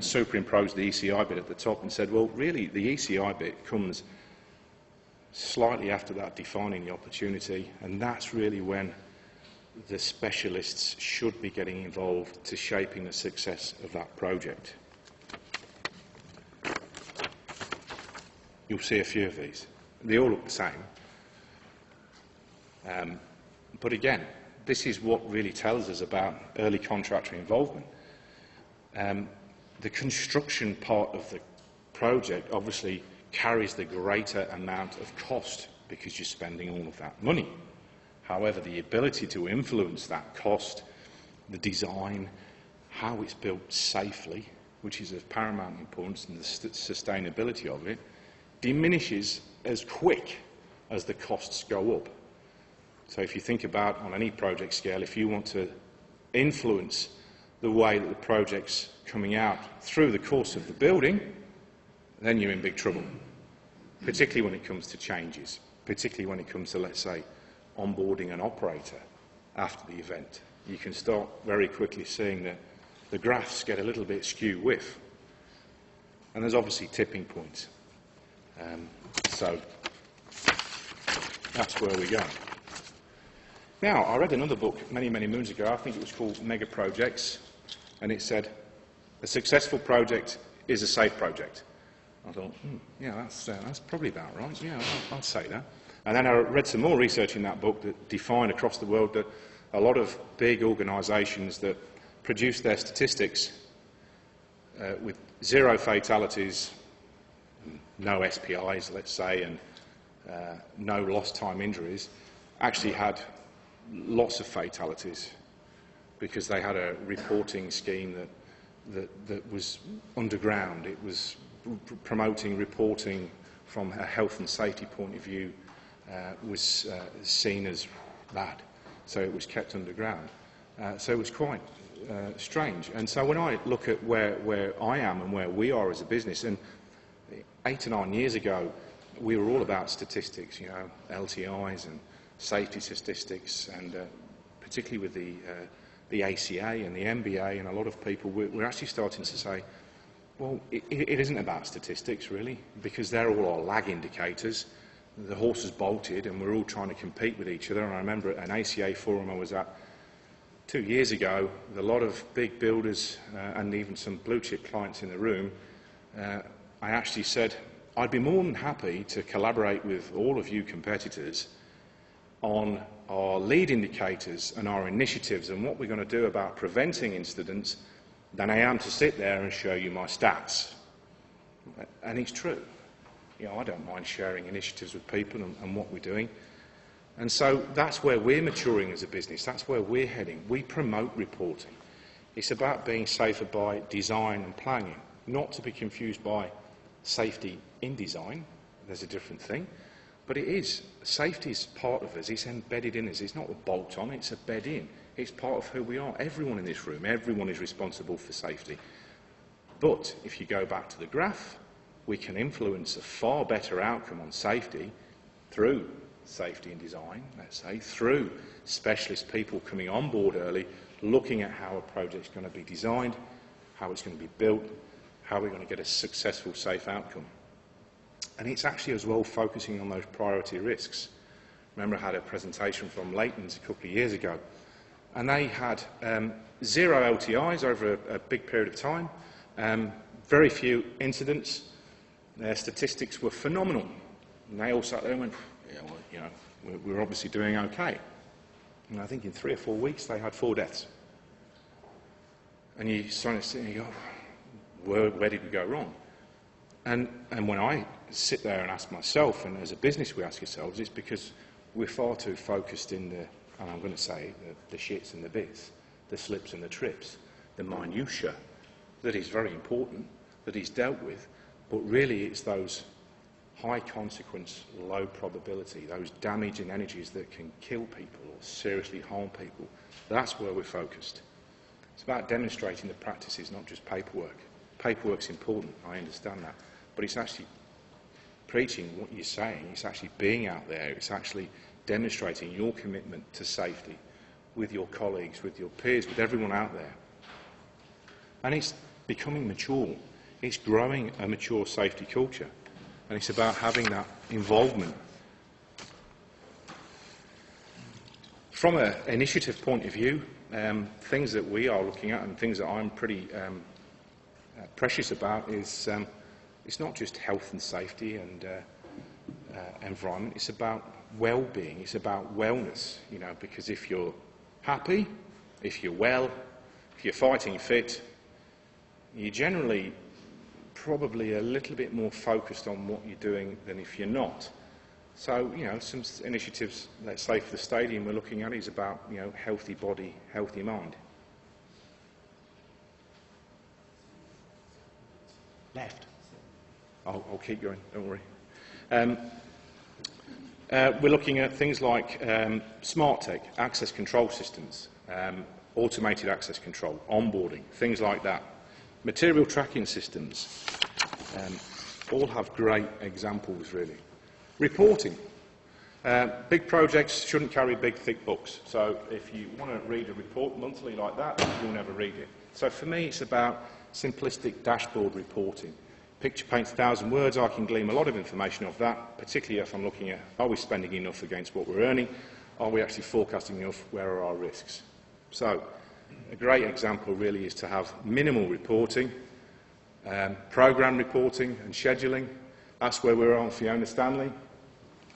superimposed the ECI bit at the top and said, well, really, the ECI bit comes slightly after that, defining the opportunity, and that's really when the specialists should be getting involved to shaping the success of that project. You'll see a few of these. They all look the same. But again, this is what really tells us about early contractor involvement. The construction part of the project obviously carries the greater amount of cost because you're spending all of that money. However, the ability to influence that cost, the design, how it's built safely, which is of paramount importance, and the sustainability of it, diminishes as quick as the costs go up. So if you think about, on any project scale, if you want to influence the way that the project's coming out through the course of the building, then you're in big trouble, particularly when it comes to changes, particularly when it comes to, let's say, onboarding an operator after the event. You can start very quickly seeing that the graphs get a little bit skew-whiff. And there's obviously tipping points. So that's where we go. Now, I read another book many, many moons ago. I think it was called Mega Projects, and it said, a successful project is a safe project. I thought, yeah, that's probably about right. Yeah, I'd say that. And then I read some more research in that book that defined across the world that a lot of big organisations that produce their statistics with 0 fatalities, no SPIs, let's say, and no lost time injuries, actually had lots of fatalities because they had a reporting scheme that was underground. It was promoting reporting from a health and safety point of view was seen as bad, so it was kept underground. So it was quite strange. And so when I look at where I am and where we are as a business, and 8 to 9 years ago, we were all about statistics, you know, LTIs and safety statistics, and particularly with the ACA and the MBA and a lot of people, we're actually starting to say, well, it isn't about statistics, really, because they're all our lag indicators. The horse has bolted and we're all trying to compete with each other. And I remember at an ACA forum I was at 2 years ago, with a lot of big builders and even some blue chip clients in the room, I actually said, I'd be more than happy to collaborate with all of you competitors on our lead indicators and our initiatives and what we're going to do about preventing incidents than I am to sit there and show you my stats. And it's true. You know, I don't mind sharing initiatives with people and what we're doing. And so that's where we're maturing as a business. That's where we're heading. We promote reporting. It's about being safer by design and planning, not to be confused by safety in design. There's a different thing. But it is. Safety is part of us. It's embedded in us. It's not a bolt on. It's a bed in. It's part of who we are. Everyone in this room, everyone is responsible for safety. But if you go back to the graph, we can influence a far better outcome on safety through safety and design, let's say, through specialist people coming on board early, looking at how a project's going to be designed, how it's going to be built, how we're going to get a successful, safe outcome. And it's actually as well focusing on those priority risks. Remember, I had a presentation from Leighton's a couple of years ago, and they had 0 LTIs over a big period of time, very few incidents. Their statistics were phenomenal. And they all sat there and went, yeah, well, you know, we're obviously doing okay. And I think in 3 or 4 weeks they had 4 deaths. And you sort of sit and you go, where did we go wrong? And when I sit there and ask myself, and as a business we ask ourselves, it's because we're far too focused in the, and I'm going to say, the shits and the bits, the slips and the trips, the minutiae that is very important, that is dealt with, But really it's those high consequence, low probability, those damaging energies that can kill people or seriously harm people. That's where we're focused. It's about demonstrating the practices, not just paperwork. Paperwork's important, I understand that, but it's actually preaching what you're saying, it's actually being out there, it's actually demonstrating your commitment to safety with your colleagues, with your peers, with everyone out there. And it's becoming mature. It's growing a mature safety culture. And it's about having that involvement. From an initiative point of view, things that we are looking at and things that I'm pretty precious about is it's not just health and safety and environment, it's about well-being, it's about wellness, you know, because if you're happy, if you're well, if you're fighting fit, you're generally probably a little bit more focused on what you're doing than if you're not. So, you know, some initiatives, let's say for the stadium we're looking at is about, you know, healthy body, healthy mind. Left. I'll keep going, don't worry. We're looking at things like smart tech, access control systems, automated access control, onboarding, things like that. Material tracking systems, all have great examples really. Reporting. Big projects shouldn't carry big thick books, so if you want to read a report monthly like that, you'll never read it. So for me it's about simplistic dashboard reporting. Picture paints 1,000 words, I can glean a lot of information off that, particularly if I'm looking at, are we spending enough against what we're earning? Are we actually forecasting enough? Where are our risks? So, a great example really is to have minimal reporting, programme reporting and scheduling. That's where we're on Fiona Stanley.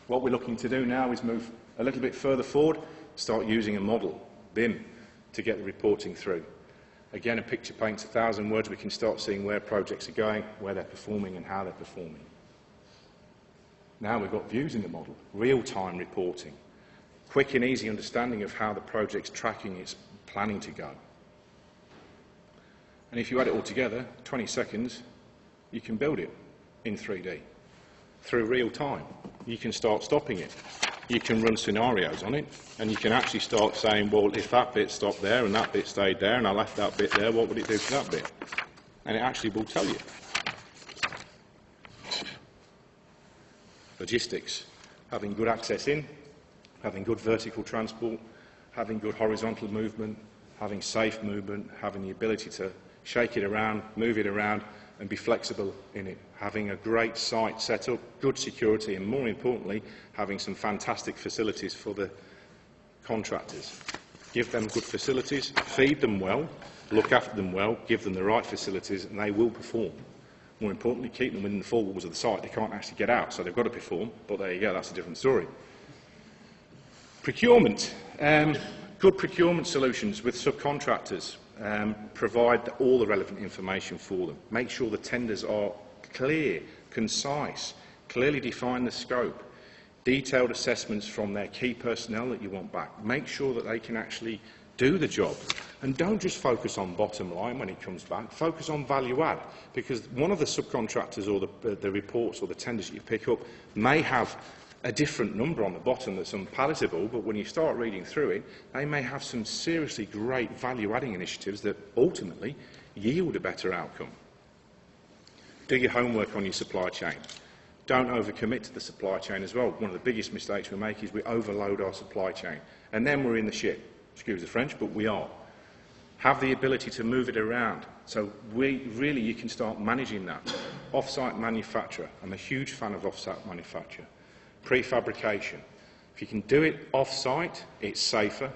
What we're looking to do now is move a little bit further forward, start using a model, BIM, to get the reporting through. Again, a picture paints 1,000 words. We can start seeing where projects are going, where they're performing and how they're performing. Now we've got views in the model, real-time reporting, quick and easy understanding of how the project's tracking its planning to go. And if you add it all together, 20 seconds, you can build it in 3D. Through real time, you can start stopping it. You can run scenarios on it, and you can actually start saying, well, if that bit stopped there and that bit stayed there and I left that bit there, what would it do to that bit? And it actually will tell you. Logistics. Having good access in, having good vertical transport, having good horizontal movement, having safe movement, having the ability to shake it around, move it around, and be flexible in it. Having a great site set up, good security, and more importantly, having some fantastic facilities for the contractors. Give them good facilities, feed them well, look after them well, give them the right facilities, and they will perform. More importantly, keep them within the four walls of the site. They can't actually get out, so they've got to perform, but there you go, that's a different story. Procurement. Good procurement solutions with subcontractors. Provide all the relevant information for them. Make sure the tenders are clear, concise, clearly define the scope, detailed assessments from their key personnel that you want back. Make sure that they can actually do the job. And don't just focus on bottom line when it comes back, focus on value add, because one of the subcontractors or the reports or the tenders that you pick up may have a different number on the bottom that's unpalatable, but when you start reading through it, they may have some seriously great value-adding initiatives that ultimately yield a better outcome. Do your homework on your supply chain. Don't overcommit to the supply chain as well. One of the biggest mistakes we make is we overload our supply chain, and then we're in the shit. Excuse the French, but we are. Have the ability to move it around. So really you can start managing that. Off-site manufacture. I'm a huge fan of off-site manufacture. Prefabrication. If you can do it off-site, it's safer,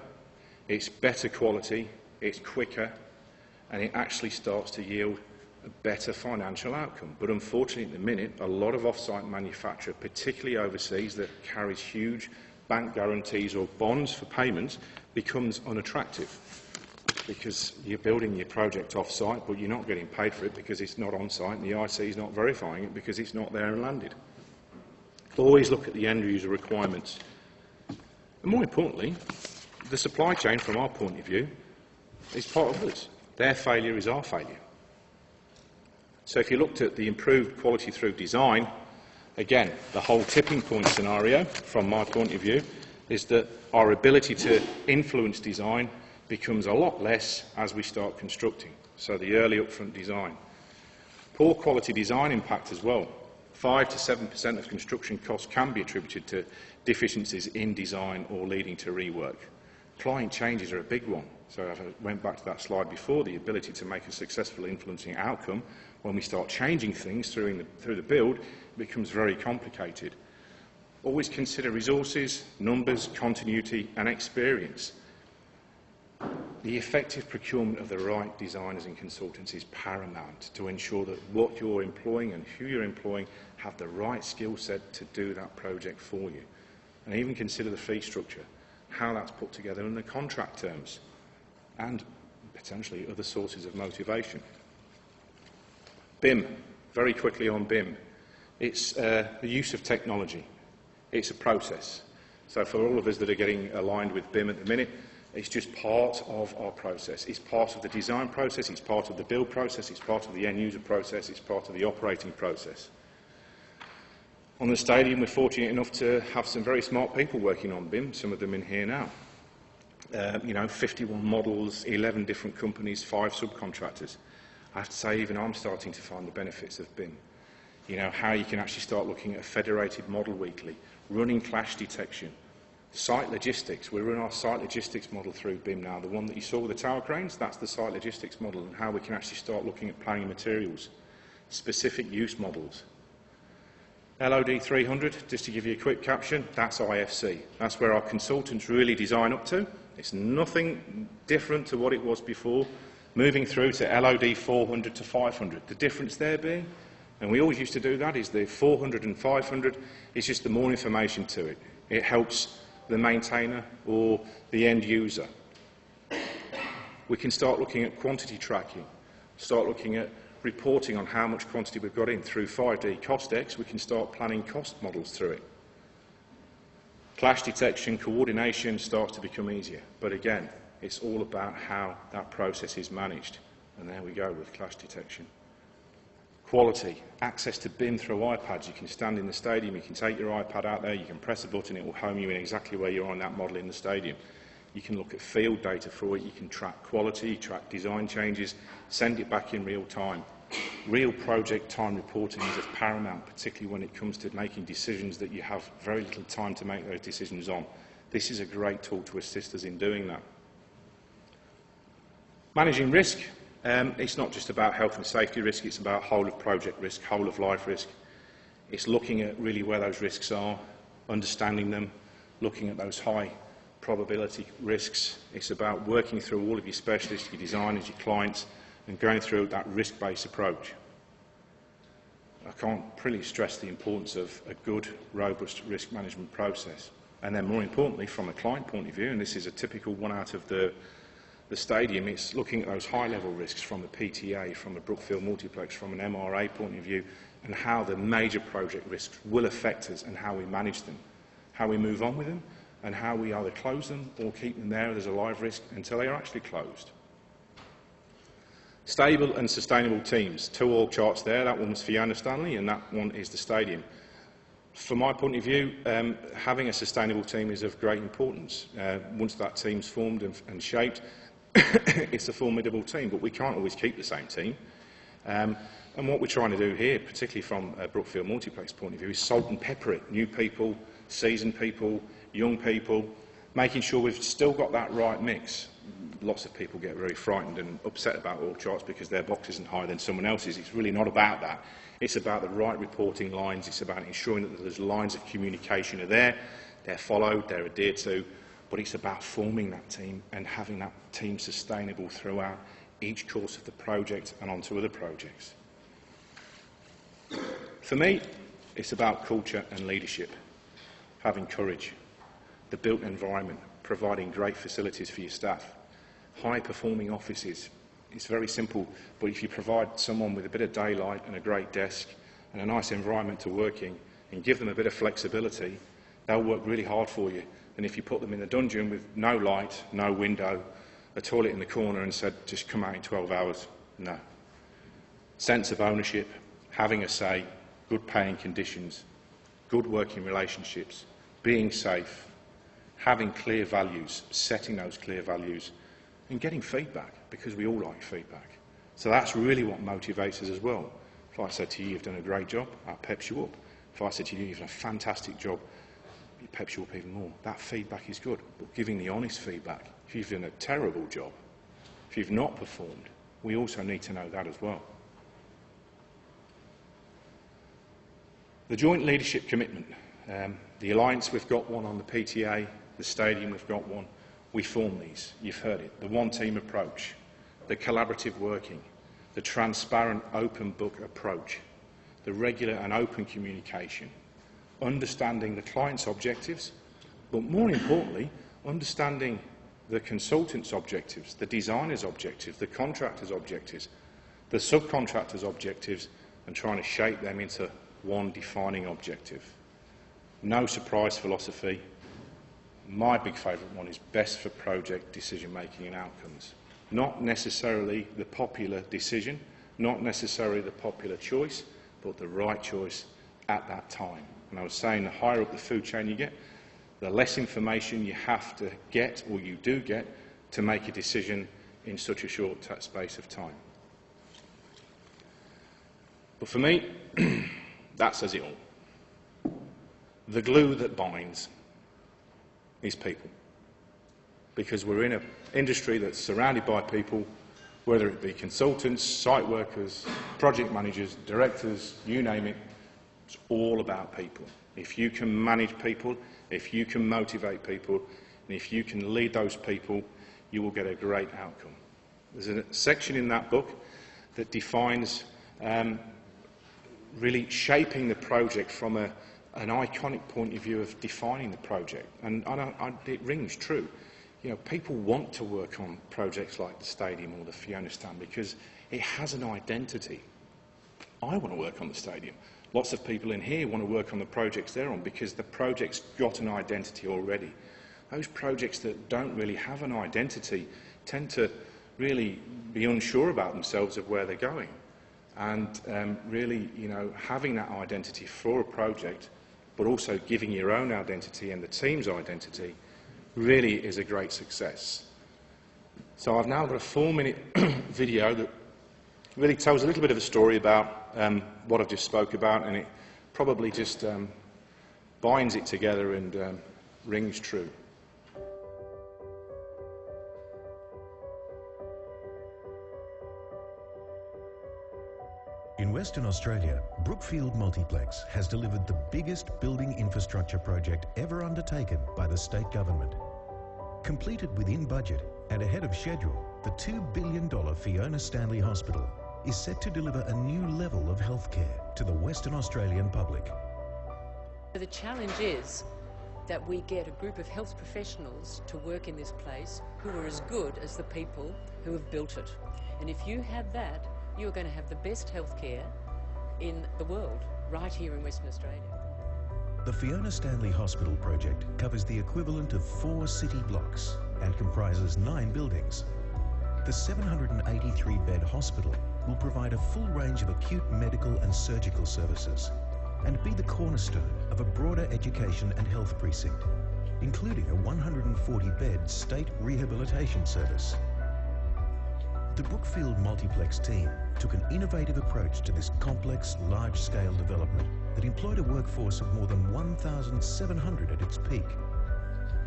it's better quality, it's quicker, and it actually starts to yield a better financial outcome. But unfortunately, at the minute, a lot of off-site manufacture, particularly overseas, that carries huge bank guarantees or bonds for payments, becomes unattractive because you're building your project off-site, but you're not getting paid for it because it's not on-site, and the IC is not verifying it because it's not there and landed. Always look at the end user requirements. And more importantly, the supply chain, from our point of view, is part of us. Their failure is our failure. So if you looked at the improved quality through design, again, the whole tipping point scenario, from my point of view, is that our ability to influence design becomes a lot less as we start constructing. So the early upfront design. Poor quality design impact as well. 5 to 7% of construction costs can be attributed to deficiencies in design or leading to rework. Client changes are a big one. So if I went back to that slide before, the ability to make a successful influencing outcome, when we start changing things through the build, it becomes very complicated. Always consider resources, numbers, continuity and experience. The effective procurement of the right designers and consultants is paramount to ensure that what you're employing and who you're employing have the right skill set to do that project for you. And even consider the fee structure, how that's put together in the contract terms, and potentially other sources of motivation. BIM, very quickly on BIM. It's the use of technology. It's a process. So for all of us that are getting aligned with BIM at the minute, it's just part of our process. It's part of the design process, it's part of the build process, it's part of the end user process, it's part of the operating process. On the stadium, we're fortunate enough to have some very smart people working on BIM, some of them in here now. 51 models, 11 different companies, 5 subcontractors. I have to say, even I'm starting to find the benefits of BIM. You know, how you can actually start looking at a federated model weekly, running clash detection, site logistics. We run our site logistics model through BIM now. The one that you saw with the tower cranes, that's the site logistics model, and how we can actually start looking at planning materials, specific use models. LOD 300, just to give you a quick caption, that's IFC. That's where our consultants really design up to. It's nothing different to what it was before, moving through to LOD 400 to 500. The difference there being, and we always used to do that, is the 400 and 500 is just the more information to it. It helps the maintainer or the end user. We can start looking at quantity tracking, start looking at reporting on how much quantity we've got in. Through 5D CostX, we can start planning cost models through it. Clash detection, coordination starts to become easier. But again, it's all about how that process is managed. And there we go with clash detection. Quality, access to BIM through iPads. You can stand in the stadium, you can take your iPad out there, you can press a button, it will home you in exactly where you're on that model in the stadium. You can look at field data for it, you can track quality, track design changes, send it back in real time. Real project time reporting is of paramount, particularly when it comes to making decisions that you have very little time to make those decisions on. This is a great tool to assist us in doing that. Managing risk. It's not just about health and safety risk, it's about whole of project risk, whole of life risk. It's looking at really where those risks are, understanding them, looking at those high probability risks. It's about working through all of your specialists, your designers, your clients, and going through that risk-based approach. I can't really stress the importance of a good, robust risk management process. And then more importantly, from a client point of view, and this is a typical one out of the stadium, it's looking at those high-level risks from a PTA, from a Brookfield multiplex, from an MRA point of view, and how the major project risks will affect us and how we manage them, how we move on with them, and how we either close them or keep them there as a live risk until they are actually closed. Stable and sustainable teams. 2 org charts there. That one's for Fiona Stanley, and that one is the stadium. From my point of view, having a sustainable team is of great importance. Once that team's formed and shaped, it's a formidable team, but we can't always keep the same team. And what we're trying to do here, particularly from a Brookfield multiplex point of view, is salt and pepper it. New people, seasoned people, young people, making sure we've still got that right mix. Lots of people get very frightened and upset about org charts because their box isn't higher than someone else's. It's really not about that. It's about the right reporting lines. It's about ensuring that those lines of communication are there, they're followed, they're adhered to, but it's about forming that team and having that team sustainable throughout each course of the project and onto other projects. For me, it's about culture and leadership, having courage, the built environment, providing great facilities for your staff, high-performing offices. It's very simple, but if you provide someone with a bit of daylight and a great desk and a nice environment to work in and give them a bit of flexibility, they'll work really hard for you. And if you put them in the dungeon with no light, no window, a toilet in the corner and said, just come out in 12 hours, no. sense of ownership, having a say, good paying conditions, good working relationships, being safe, having clear values, setting those clear values, and getting feedback, because we all like feedback. So that's really what motivates us as well. If I said to you, you've done a great job, that peps you up. If I said to you, you've done a fantastic job, it peps you up even more. That feedback is good, but giving the honest feedback. If you've done a terrible job, if you've not performed, we also need to know that as well. The joint leadership commitment. The Alliance, we've got one on the PTA, the Stadium, we've got one. We form these, you've heard it. The one-team approach, the collaborative working, the transparent, open book approach, the regular and open communication, understanding the client's objectives, but more importantly, understanding the consultant's objectives, the designer's objectives, the contractor's objectives, the subcontractor's objectives, and trying to shape them into one defining objective. No surprise philosophy. My big favourite one is best for project decision-making and outcomes. Not necessarily the popular decision, not necessarily the popular choice, but the right choice at that time. And I was saying, the higher up the food chain you get, the less information you have to get, or you do get, to make a decision in such a short space of time. But for me, that says it all. The glue that binds is people. Because we're in an industry that's surrounded by people, whether it be consultants, site workers, project managers, directors, you name it, it's all about people. If you can manage people, if you can motivate people, and if you can lead those people, you will get a great outcome. There's a section in that book that defines really shaping the project from an iconic point of view of defining the project. And it rings true. You know, people want to work on projects like the Stadium or the Fiona Stand because it has an identity. I want to work on the Stadium. Lots of people in here want to work on the projects they're on because the project's got an identity already. Those projects that don't really have an identity tend to really be unsure about themselves of where they're going. And really, you know, having that identity for a project, but also giving your own identity and the team's identity, really is a great success. So I've now got a 4-minute video that really tells a little bit of a story about what I've just spoke about, and it probably just binds it together and rings true. In Western Australia, Brookfield Multiplex has delivered the biggest building infrastructure project ever undertaken by the state government. Completed within budget and ahead of schedule, the $2 billion Fiona Stanley Hospital is set to deliver a new level of healthcare to the Western Australian public. The challenge is that we get a group of health professionals to work in this place who are as good as the people who have built it. And if you have that, you're going to have the best healthcare in the world, right here in Western Australia. The Fiona Stanley Hospital project covers the equivalent of 4 city blocks and comprises 9 buildings. The 783-bed hospital will provide a full range of acute medical and surgical services and be the cornerstone of a broader education and health precinct, including a 140-bed state rehabilitation service. The Brookfield Multiplex team took an innovative approach to this complex, large-scale development that employed a workforce of more than 1,700 at its peak.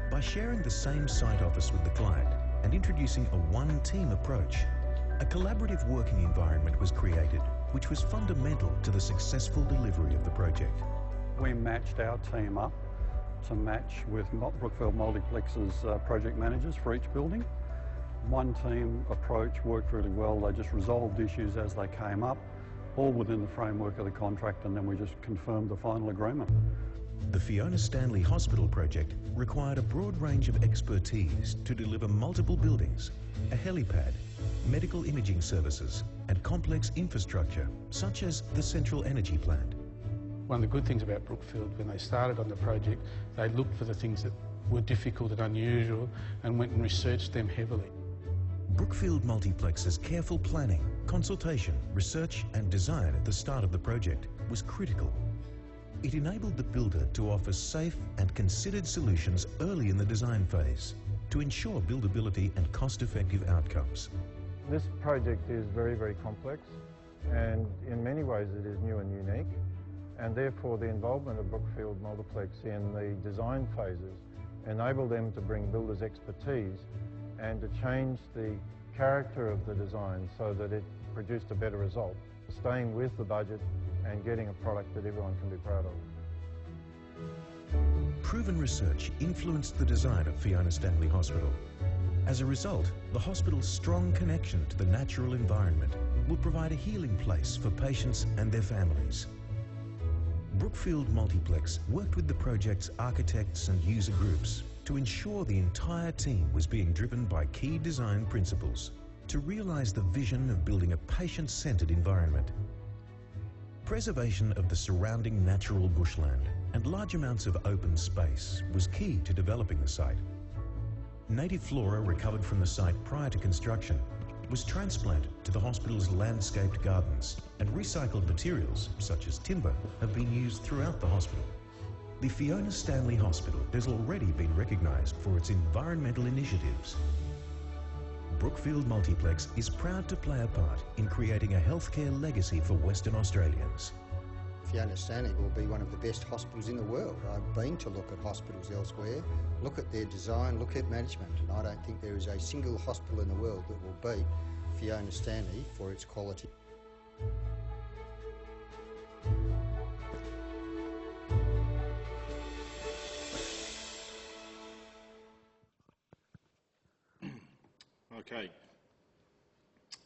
By sharing the same site office with the client and introducing a one-team approach, a collaborative working environment was created, which was fundamental to the successful delivery of the project. We matched our team up to match with Brookfield Multiplex's project managers for each building. One team approach worked really well. They just resolved issues as they came up, all within the framework of the contract, and then we just confirmed the final agreement. The Fiona Stanley Hospital project required a broad range of expertise to deliver multiple buildings, a helipad, medical imaging services, and complex infrastructure, such as the central energy plant. One of the good things about Brookfield, when they started on the project, they looked for the things that were difficult and unusual and went and researched them heavily. Brookfield Multiplex's careful planning Consultation, research and design at the start of the project was critical. It enabled the builder to offer safe and considered solutions early in the design phase to ensure buildability and cost-effective outcomes. This project is very, very complex, and in many ways it is new and unique, and therefore the involvement of Brookfield Multiplex in the design phases enabled them to bring builders' expertise and to change the character of the design so that it produced a better result, staying with the budget and getting a product that everyone can be proud of. Proven research influenced the design of Fiona Stanley Hospital. As a result, the hospital's strong connection to the natural environment will provide a healing place for patients and their families. Brookfield Multiplex worked with the project's architects and user groups to ensure the entire team was being driven by key design principles to realise the vision of building a patient-centred environment. Preservation of the surrounding natural bushland and large amounts of open space was key to developing the site. Native flora recovered from the site prior to construction was transplanted to the hospital's landscaped gardens, and recycled materials, such as timber, have been used throughout the hospital. The Fiona Stanley Hospital has already been recognised for its environmental initiatives. Brookfield Multiplex is proud to play a part in creating a healthcare legacy for Western Australians. Fiona Stanley will be one of the best hospitals in the world. I've been to look at hospitals elsewhere, look at their design, look at management, and I don't think there is a single hospital in the world that will beat Fiona Stanley for its quality. Okay.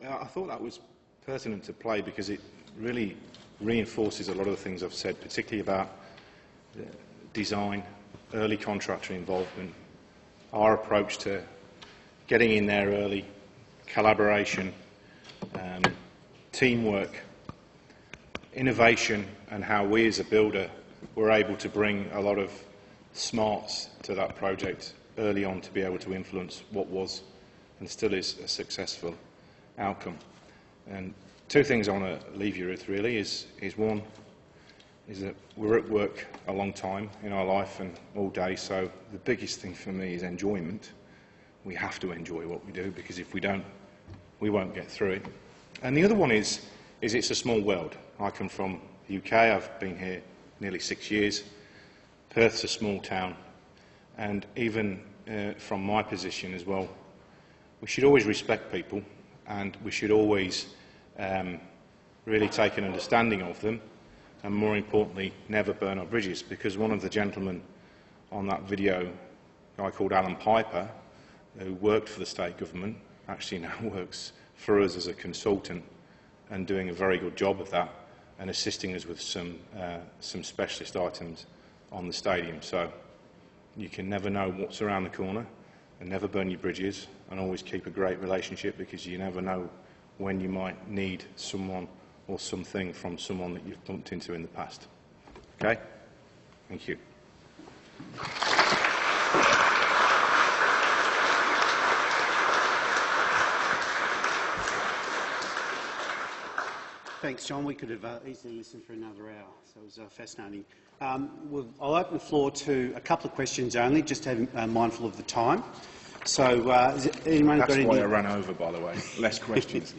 I thought that was pertinent to play because it really reinforces a lot of the things I've said, particularly about design, early contractor involvement, our approach to getting in there early, collaboration, teamwork, innovation, and how we as a builder were able to bring a lot of smarts to that project early on to be able to influence what was and still is a successful outcome. And two things I want to leave you with really is one, is that we're at work a long time in our life and all day, so the biggest thing for me is enjoyment. We have to enjoy what we do, because if we don't, we won't get through it. And the other one is it's a small world. I come from the UK, I've been here nearly 6 years. Perth's a small town, and even from my position as well, we should always respect people, and we should always really take an understanding of them, and more importantly, never burn our bridges, because one of the gentlemen on that video, a guy called Alan Piper, who worked for the state government, actually now works for us as a consultant and doing a very good job of that and assisting us with some specialist items on the stadium. So you can never know what's around the corner, and never burn your bridges, and always keep a great relationship, because you never know when you might need someone or something from someone that you've bumped into in the past. Okay? Thank you. Thanks, John. We could have easily listened for another hour, so it was fascinating. I'll open the floor to a couple of questions only, just to be mindful of the time. So, has anyone got any... That's why I ran over, by the way. Less questions.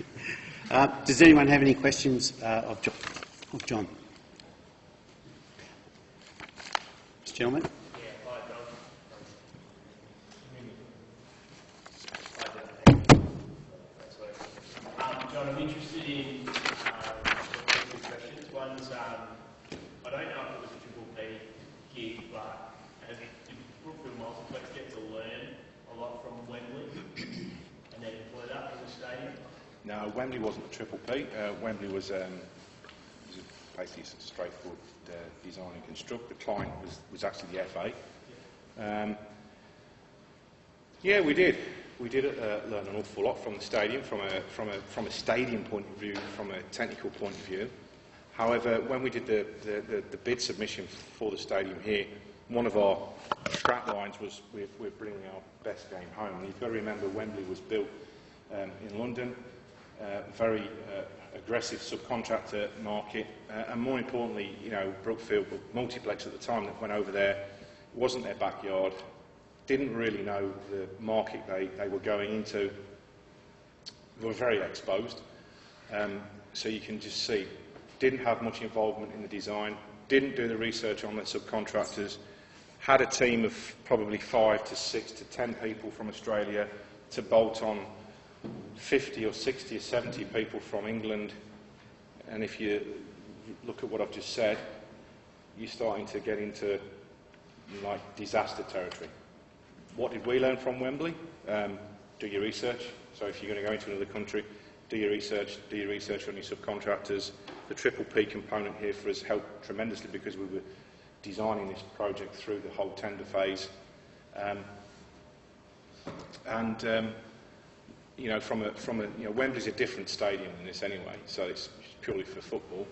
Does anyone have any questions of John? This gentleman. John, I'm interested in two questions. One's, I don't know if it was a Triple P gig, but did Brookfield Multiplex get to learn a lot from Wembley and then deploy that in the stadium? No, Wembley wasn't a Triple P. Wembley was basically a straightforward design and construct. The client was actually the FA. Yeah, we did. We did learn an awful lot from the stadium, from a stadium point of view, from a technical point of view. However, when we did the bid submission for the stadium here, one of our strap lines was we're bringing our best game home. And you've got to remember, Wembley was built in London. very aggressive subcontractor market, and more importantly, Brookfield Multiplex at the time that went over there, it wasn't their backyard, didn't really know the market they were going into, were very exposed. So you can just see, didn't have much involvement in the design, didn't do the research on the subcontractors, had a team of probably 5 to 6 to 10 people from Australia to bolt on 50 or 60 or 70 people from England. And if you look at what I've just said, you're starting to get into like disaster territory. What did we learn from Wembley? Do your research. So if you're going to go into another country, do your research on your subcontractors. The triple P component here for us helped tremendously because we were designing this project through the whole tender phase. Wembley's a different stadium than this anyway, so it's purely for football.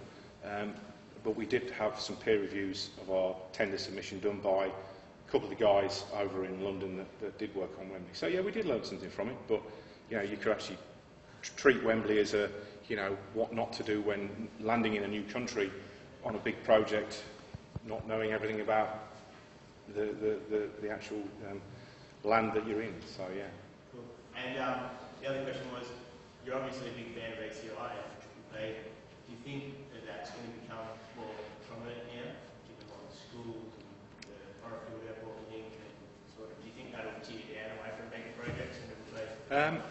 But we did have some peer reviews of our tender submission done by a couple of the guys over in London that did work on Wembley. So yeah, we did learn something from it, but you could actually treat Wembley as a, what not to do when landing in a new country on a big project, not knowing everything about the actual land that you're in. So yeah. Cool. And the other question was, you're obviously a big fan of ACI and Triple P. Do you think that that's going to become more prominent now, given all the schools and the Horrorfield Airport link? And sort of, do you think that'll tear down away from mega projects? And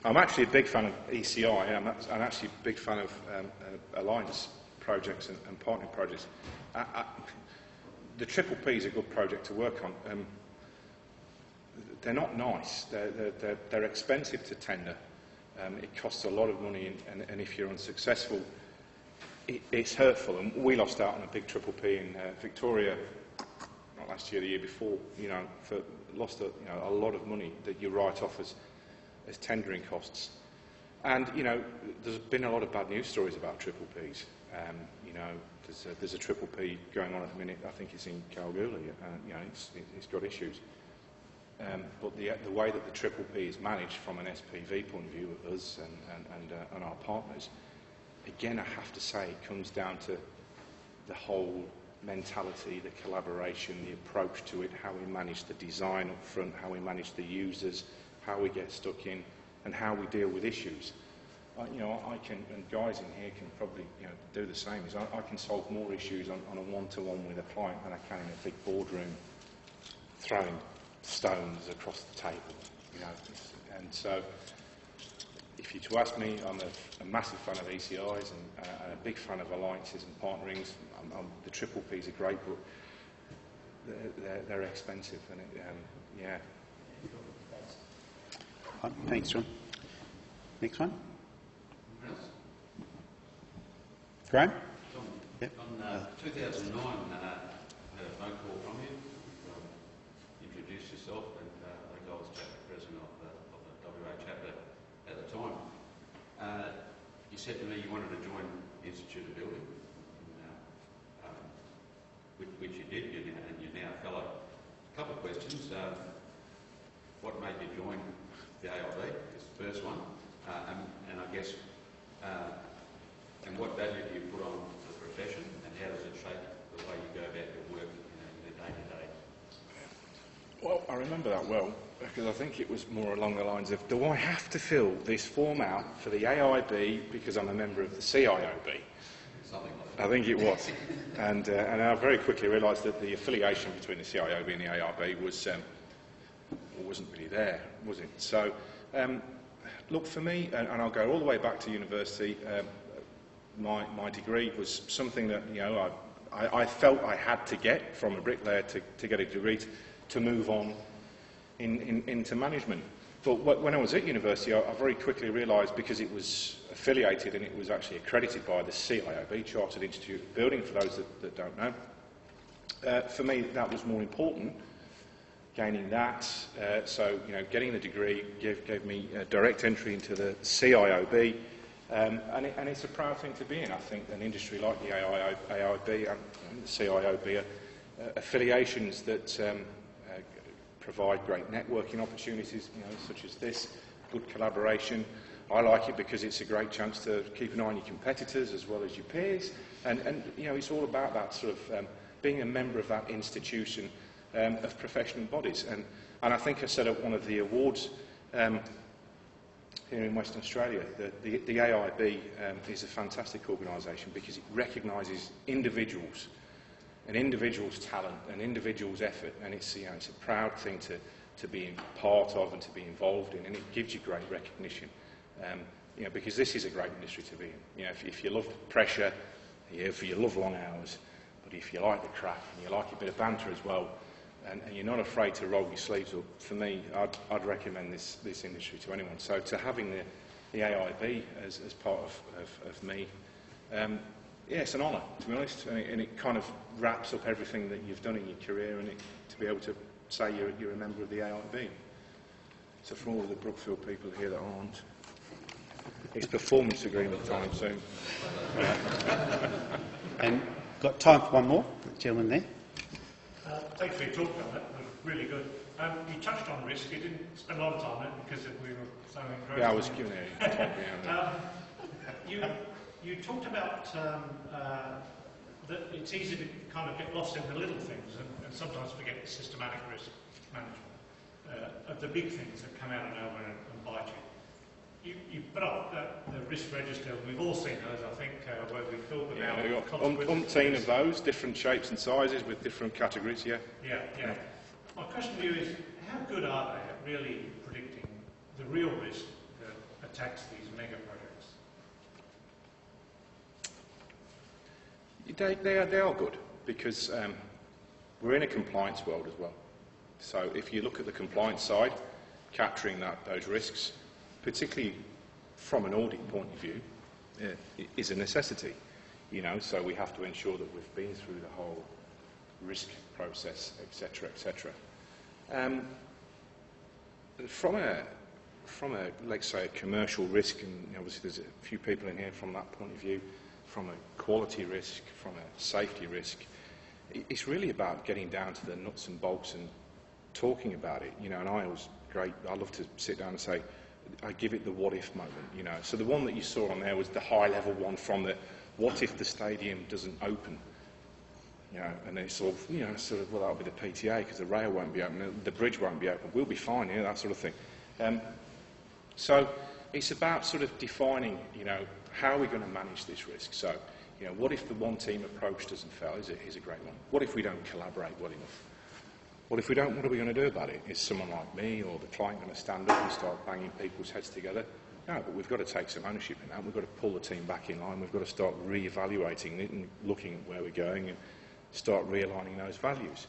I'm actually a big fan of ECI. I'm actually a big fan of alliance projects and partnering projects. The Triple P is a good project to work on. They're not nice. They're expensive to tender. It costs a lot of money, and if you're unsuccessful, it's hurtful. And we lost out on a big Triple P in Victoria, not last year, the year before. Lost a lot of money that you write off as tendering costs. And there's been a lot of bad news stories about Triple Ps. There's a Triple P going on at the minute. I think it's in Kalgoorlie. It's got issues. But the way that the Triple P is managed from an SPV point of view of us and our partners, again, I have to say, it comes down to the whole mentality, the collaboration, the approach to it, how we manage the design up front, how we manage the users, how we get stuck in, and how we deal with issues. I can, and guys in here can probably do the same. I can solve more issues on a one-to-one with a client than I can in a big boardroom throwing stones across the table. And so, if you're to ask me, I'm a massive fan of ECIs and a big fan of alliances and partnerings. The Triple Ps are great, but they're expensive, and yeah. Thanks, John. Next one. Graham? Yep. On 2009, I had a phone call from you. Introduced yourself, and I think I was chapter president of the WA chapter at the time. You said to me you wanted to join the Institute of Building, which you did, and you're now a fellow. A couple of questions. What made you join the AIB is the first one, and I guess, and what value do you put on the profession, and how does it shape the way you go about your work in the day-to-day? Well, I remember that well, because I think it was more along the lines of, do I have to fill this form out for the AIB because I'm a member of the CIOB? Something like that. I think it was. And I very quickly realised that the affiliation between the CIOB and the AIB wasn't really there, was it? So, look, for me, and I'll go all the way back to university, my degree was something that, I felt I had to get from a bricklayer to get a degree to move on into management. But when I was at university, I very quickly realised, because it was affiliated and it was actually accredited by the CIOB, Chartered Institute of Building, for those that don't know, for me that was more important, gaining that. So, getting the degree gave me a direct entry into the CIOB, and it's a proud thing to be in. I think an industry like the AIB and the CIOB are affiliations that provide great networking opportunities, such as this, good collaboration. I like it because it's a great chance to keep an eye on your competitors as well as your peers, and you know, it's all about that sort of being a member of that institution of professional bodies. And I think I said at one of the awards here in Western Australia that the AIB is a fantastic organisation because it recognises individuals, an individual's talent, an individual's effort, and it's, you know, it's a proud thing to be part of and to be involved in, and it gives you great recognition. You know, because this is a great industry to be in. You know, if you love pressure, if you love long hours, but if you like the crack and you like a bit of banter as well, and you're not afraid to roll your sleeves up, for me, I'd recommend this industry to anyone. So to having the AIB as part of me, yeah, it's an honour, to be honest, and it kind of wraps up everything that you've done in your career, and to be able to say you're a member of the AIB. So for all of the Brookfield people here that aren't, it's performance agreement time soon. And got time for one more. The gentleman there. Thanks for your talk on that. It was really good. You touched on risk. You didn't spend a lot of time on it because we were so engrossed. Yeah, I was giving it a talk. You talked about that it's easy to kind of get lost in the little things and sometimes forget the systematic risk management of the big things that come out of nowhere and bite you. You put up the risk register. We've all seen those, I think, where we filled them out. We've got umpteen of those, different shapes and sizes with different categories, yeah. Yeah. My question to you is, how good are they at really predicting the real risk that attacks these mega projects? They are good, because we're in a compliance world as well. So if you look at the compliance side, capturing those risks, particularly from an audit point of view, is a necessity. You know, so we have to ensure that we've been through the whole risk process, etc., etc. From a let's say a commercial risk, and obviously there's a few people in here from that point of view, from a quality risk, from a safety risk, it's really about getting down to the nuts and bolts and talking about it. You know, and I love to sit down and say, I give it the what if moment, you know. So the one that you saw on there was the high level one from the what if the stadium doesn't open, you know, and it's sort of, you know, well, that'll be the PTA because the rail won't be open, the bridge won't be open, we'll be fine, you know, that sort of thing. So it's about sort of defining, you know, how are we going to manage this risk? So, you know, what if the one team approach doesn't fail? Here's a great one. What if we don't collaborate well enough? What if we don't? What are we going to do about it? Is someone like me or the client going to stand up and start banging people's heads together? No, but we've got to take some ownership in that. We've got to pull the team back in line. We've got to start re-evaluating it and looking at where we're going and start realigning those values.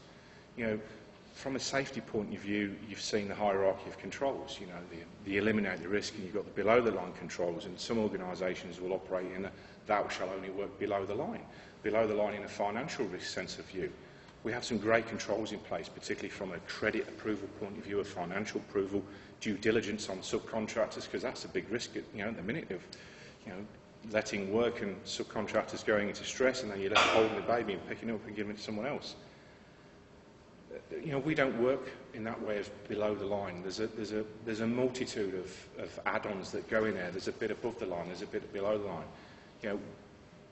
You know, from a safety point of view, you've seen the hierarchy of controls. You know, the eliminate the risk, and you've got the below-the-line controls. And some organisations will operate in a thou shall only work below the line in a financial risk sense of view. We have some great controls in place, particularly from a credit approval point of view, of financial approval, due diligence on subcontractors, because that's a big risk at, you know, at the minute of, you know, letting work and subcontractors going into stress, and then you're left holding the baby and picking it up and giving it to someone else. You know, we don't work in that way of below the line. There's a multitude of add-ons that go in there. There's a bit above the line, there's a bit below the line. You know,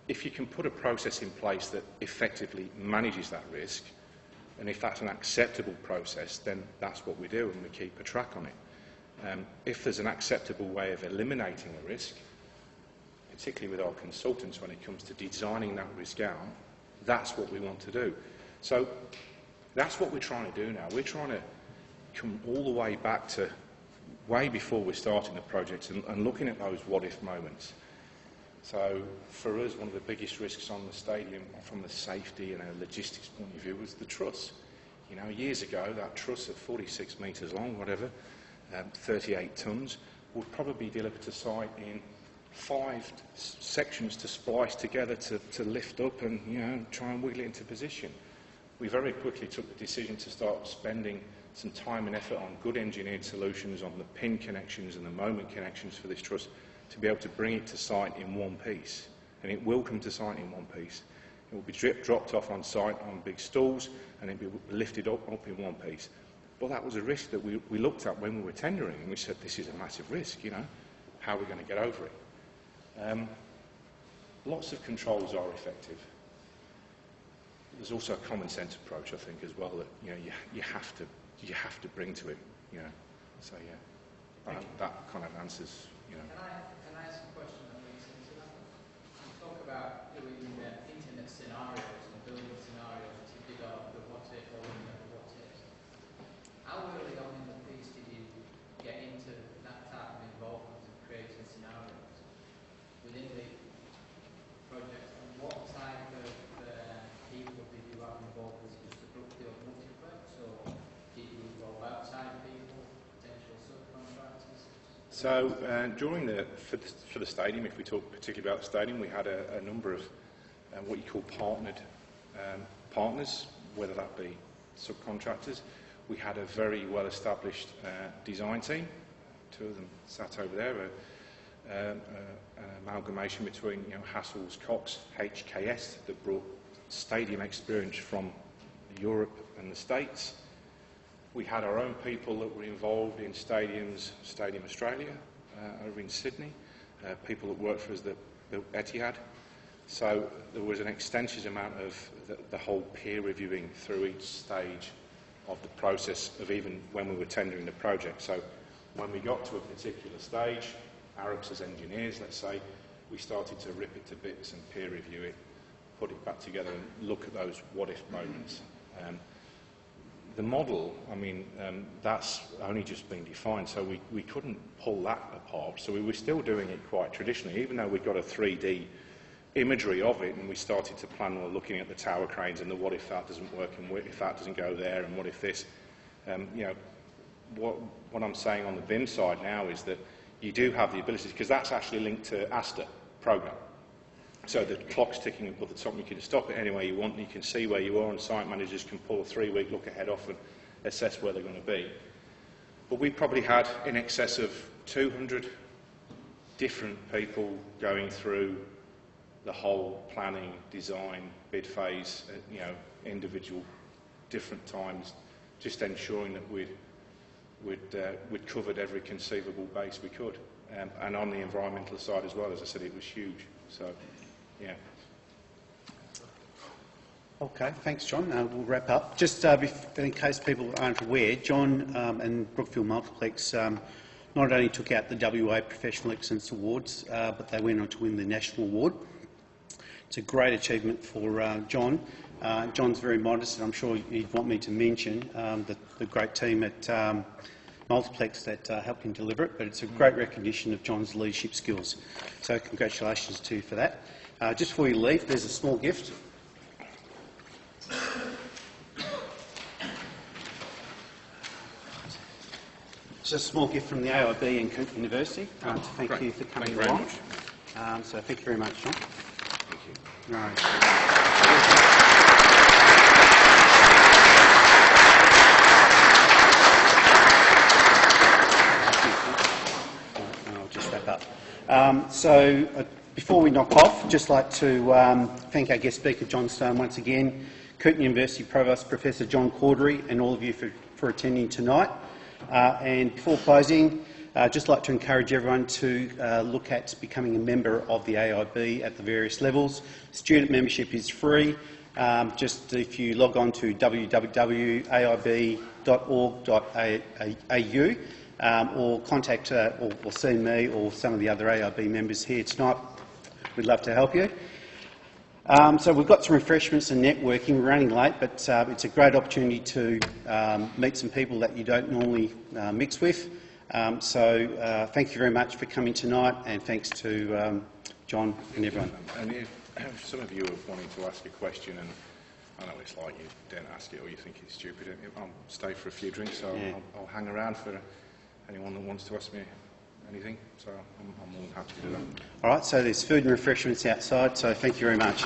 if you can put a process in place that effectively manages that risk, and if that's an acceptable process, then that's what we do, and we keep a track on it. If there's an acceptable way of eliminating a risk, particularly with our consultants when it comes to designing that risk out, that's what we want to do. So that's what we're trying to do now. We're trying to come all the way back to way before we're starting the project and looking at those what-if moments. So for us, one of the biggest risks on the stadium from the safety and a logistics point of view was the truss. You know, years ago, that truss at 46 metres long, whatever, 38 tonnes, would probably be delivered to site in 5 sections to splice together to lift up and, you know, try and wiggle it into position. We very quickly took the decision to start spending some time and effort on good engineered solutions on the pin connections and the moment connections for this truss, to be able to bring it to site in one piece. And it will come to site in one piece. It will be dropped off on site on big stools, and it will be lifted up in one piece. Well, that was a risk that we looked at when we were tendering, and we said, this is a massive risk, you know. How are we going to get over it? Lots of controls are effective. There's also a common sense approach, I think, as well, that you have to bring to it, you know. So yeah, that kind of answers, you know. Can I ask a question that makes sense of that? You talk about doing internet scenarios and building scenarios to develop the what if or the what ifs. How early on in the piece did you get into that type of involvement of creating scenarios within the project? And what type of people did you have involved? Was it just the Brookfield multiplex, or did you involve outside people, potential subcontractors? So during for the stadium, if we talk particularly about the stadium, we had a number of what you call partnered partners, whether that be subcontractors. We had a very well-established design team. Two of them sat over there. An amalgamation between Hassels, Cox, HKS that brought stadium experience from Europe and the States. We had our own people that were involved in stadiums, Stadium Australia over in Sydney, people that worked for us that built Etihad. So there was an extensive amount of the whole peer reviewing through each stage of the process of even when we were tendering the project. So when we got to a particular stage, Arabs as engineers, let's say, we started to rip it to bits and peer review it, put it back together and look at those what-if moments. The model, I mean, that's only just been defined, so we couldn't pull that apart. So we were still doing it quite traditionally, even though we'd got a 3D imagery of it, and we started to plan, well, looking at the tower cranes and the what if that doesn't work, and what if that doesn't go there, and what if this. What I'm saying on the BIM side now is that you do have the ability, because that's actually linked to ASTA program. So the clock's ticking above the top, and you can stop it any way you want, and you can see where you are, and site managers can pull a 3-week look ahead off and assess where they're going to be. But we probably had in excess of 200 different people going through the whole planning, design, bid phase, individual different times, just ensuring that we'd covered every conceivable base we could. And on the environmental side as well, as I said, it was huge. So, yeah. Okay, thanks, John. We'll wrap up. Just in case people aren't aware, John and Brookfield Multiplex not only took out the WA Professional Excellence Awards, but they went on to win the National Award. It's a great achievement for John. John's very modest, and I'm sure he'd want me to mention the great team at Multiplex that helped him deliver it, but it's a great recognition of John's leadership skills. So congratulations to you for that. Just before you leave, there's a small gift. It's a small gift from the AIB and Curtin University to thank you for coming along. So thank you very much, John. Thank you. No. I'll just wrap up. Before we knock off, I'd just like to thank our guest speaker, Jon Stone, once again, Curtin University Provost Professor John Cordery, and all of you for attending tonight. And before closing, I'd just like to encourage everyone to look at becoming a member of the AIB at the various levels. Student membership is free. Just if you log on to www.aib.org.au or contact or see me or some of the other AIB members here tonight, we'd love to help you. So we've got some refreshments and networking. We're running late, but it's a great opportunity to meet some people that you don't normally mix with. Thank you very much for coming tonight, and thanks to John and everyone. And if some of you are wanting to ask a question, and I know it's like you don't ask it or you think it's stupid, I'll stay for a few drinks, so yeah. I'll hang around for anyone that wants to ask me anything, so I'm more than happy to do that. All right, so there's food and refreshments outside, so thank you very much.